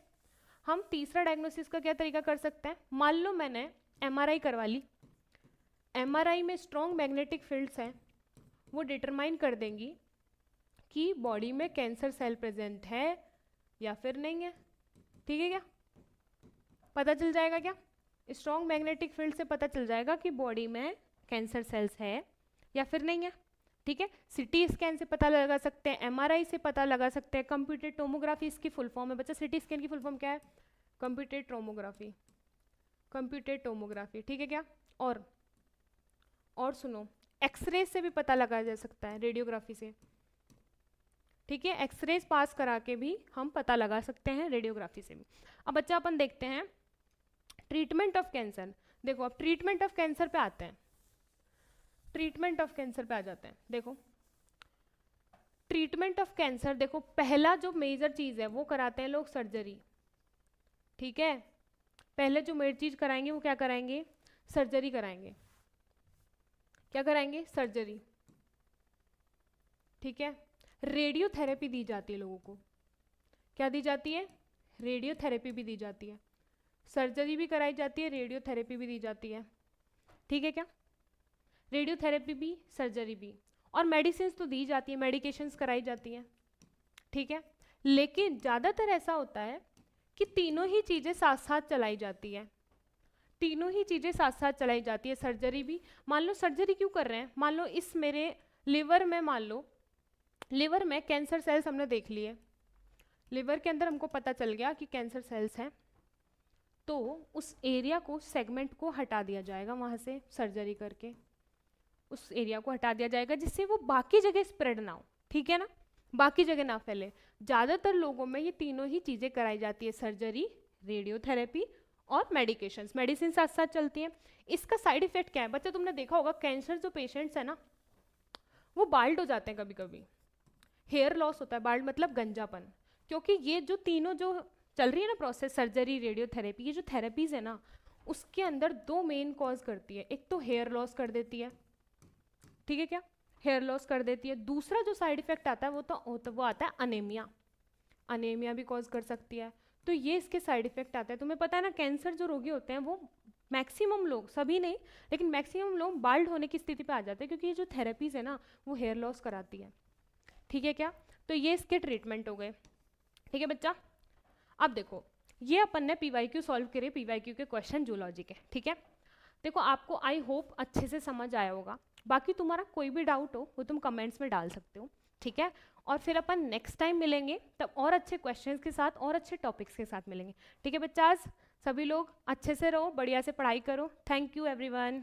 हम तीसरा डायग्नोसिस का क्या तरीका कर सकते हैं? मान लो मैंने MRI करवा ली, MRI में स्ट्रॉन्ग मैग्नेटिक फील्ड्स हैं, वो डिटरमाइन कर देंगी कि बॉडी में कैंसर सेल प्रेजेंट है या फिर नहीं है। ठीक है क्या? पता चल जाएगा क्या? स्ट्रॉन्ग मैग्नेटिक फील्ड से पता चल जाएगा कि बॉडी में कैंसर सेल्स है या फिर नहीं है। ठीक है, सिटी स्कैन से पता लगा सकते हैं, MRI से पता लगा सकते हैं, कंप्यूटेड टोमोग्राफी इसकी फुल फॉर्म है बच्चा। सिटी स्कैन की फुल फॉर्म क्या है? Computed tomography, computed tomography. ठीक है क्या? और सुनो, एक्सरे से भी पता लगाया जा सकता है, रेडियोग्राफी से। ठीक है, एक्सरेज पास करा के भी हम पता लगा सकते हैं, रेडियोग्राफी से भी। अब बच्चा अपन देखते हैं ट्रीटमेंट ऑफ कैंसर। देखो अब ट्रीटमेंट ऑफ कैंसर पे आते हैं, ट्रीटमेंट ऑफ कैंसर पे आ जाते हैं। देखो ट्रीटमेंट ऑफ कैंसर, देखो पहला जो मेजर चीज़ है वो कराते हैं लोग सर्जरी। ठीक है, पहले जो मेजर चीज़ कराएंगे वो क्या कराएंगे? सर्जरी कराएंगे। क्या कराएंगे? सर्जरी। ठीक है, रेडियोथेरेपी दी जाती है लोगों को। क्या दी जाती है? रेडियोथेरेपी भी दी जाती है, सर्जरी भी कराई जाती है, रेडियोथेरेपी भी दी जाती है। ठीक है क्या? रेडियोथेरेपी भी, सर्जरी भी, और मेडिसिन तो दी जाती है, मेडिकेशंस कराई जाती हैं। ठीक है, लेकिन ज़्यादातर ऐसा होता है कि तीनों ही चीज़ें साथ साथ चलाई जाती है, तीनों ही चीज़ें साथ साथ चलाई जाती है। सर्जरी भी, मान लो सर्जरी क्यों कर रहे हैं? मान लो इस मेरे लिवर में, मान लो लिवर में कैंसर सेल्स हमने देख लिए, लिवर के अंदर हमको पता चल गया कि कैंसर सेल्स हैं, तो उस एरिया को, सेगमेंट को हटा दिया जाएगा वहाँ से सर्जरी करके, उस एरिया को हटा दिया जाएगा जिससे वो बाकी जगह स्प्रेड ना हो। ठीक है ना, बाकी जगह ना फैले। ज़्यादातर लोगों में ये तीनों ही चीज़ें कराई जाती है, सर्जरी, रेडियोथेरेपी और मेडिकेशंस, मेडिसिन साथ साथ चलती हैं। इसका साइड इफेक्ट क्या है बच्चा? तुमने देखा होगा कैंसर जो पेशेंट्स हैं ना वो बाल्ड हो जाते हैं, कभी कभी हेयर लॉस होता है, बाल्ड मतलब गंजापन, क्योंकि ये जो तीनों जो चल रही है ना प्रोसेस, सर्जरी, रेडियोथेरेपी, ये जो थेरेपीज है ना उसके अंदर 2 मेन कॉज करती है। एक तो हेयर लॉस कर देती है, ठीक है क्या, हेयर लॉस कर देती है। दूसरा जो साइड इफेक्ट आता है वो आता है अनेमिया, अनेमिया भी कॉज कर सकती है। तो ये इसके साइड इफेक्ट आते हैं। तुम्हें पता है ना कैंसर जो रोगी होते हैं वो मैक्सिमम लोग, सभी नहीं लेकिन मैक्सिमम लोग बाल्ड होने की स्थिति पे आ जाते हैं क्योंकि ये जो थेरेपीज है ना वो हेयर लॉस कराती है, ठीक है क्या। तो ये इसके ट्रीटमेंट हो गए, ठीक है बच्चा। अब देखो ये अपन ने पीवाईक्यू सॉल्व करे, पीवाईक्यू के क्वेश्चन जूलॉजी के, ठीक है। देखो आपको आई होप अच्छे से समझ आया होगा। बाकी तुम्हारा कोई भी डाउट हो वो तुम कमेंट्स में डाल सकते हो, ठीक है। और फिर अपन नेक्स्ट टाइम मिलेंगे तब और अच्छे क्वेश्चंस के साथ और अच्छे टॉपिक्स के साथ मिलेंगे, ठीक है बच्चा। सभी लोग अच्छे से रहो, बढ़िया से पढ़ाई करो। Thank you everyone.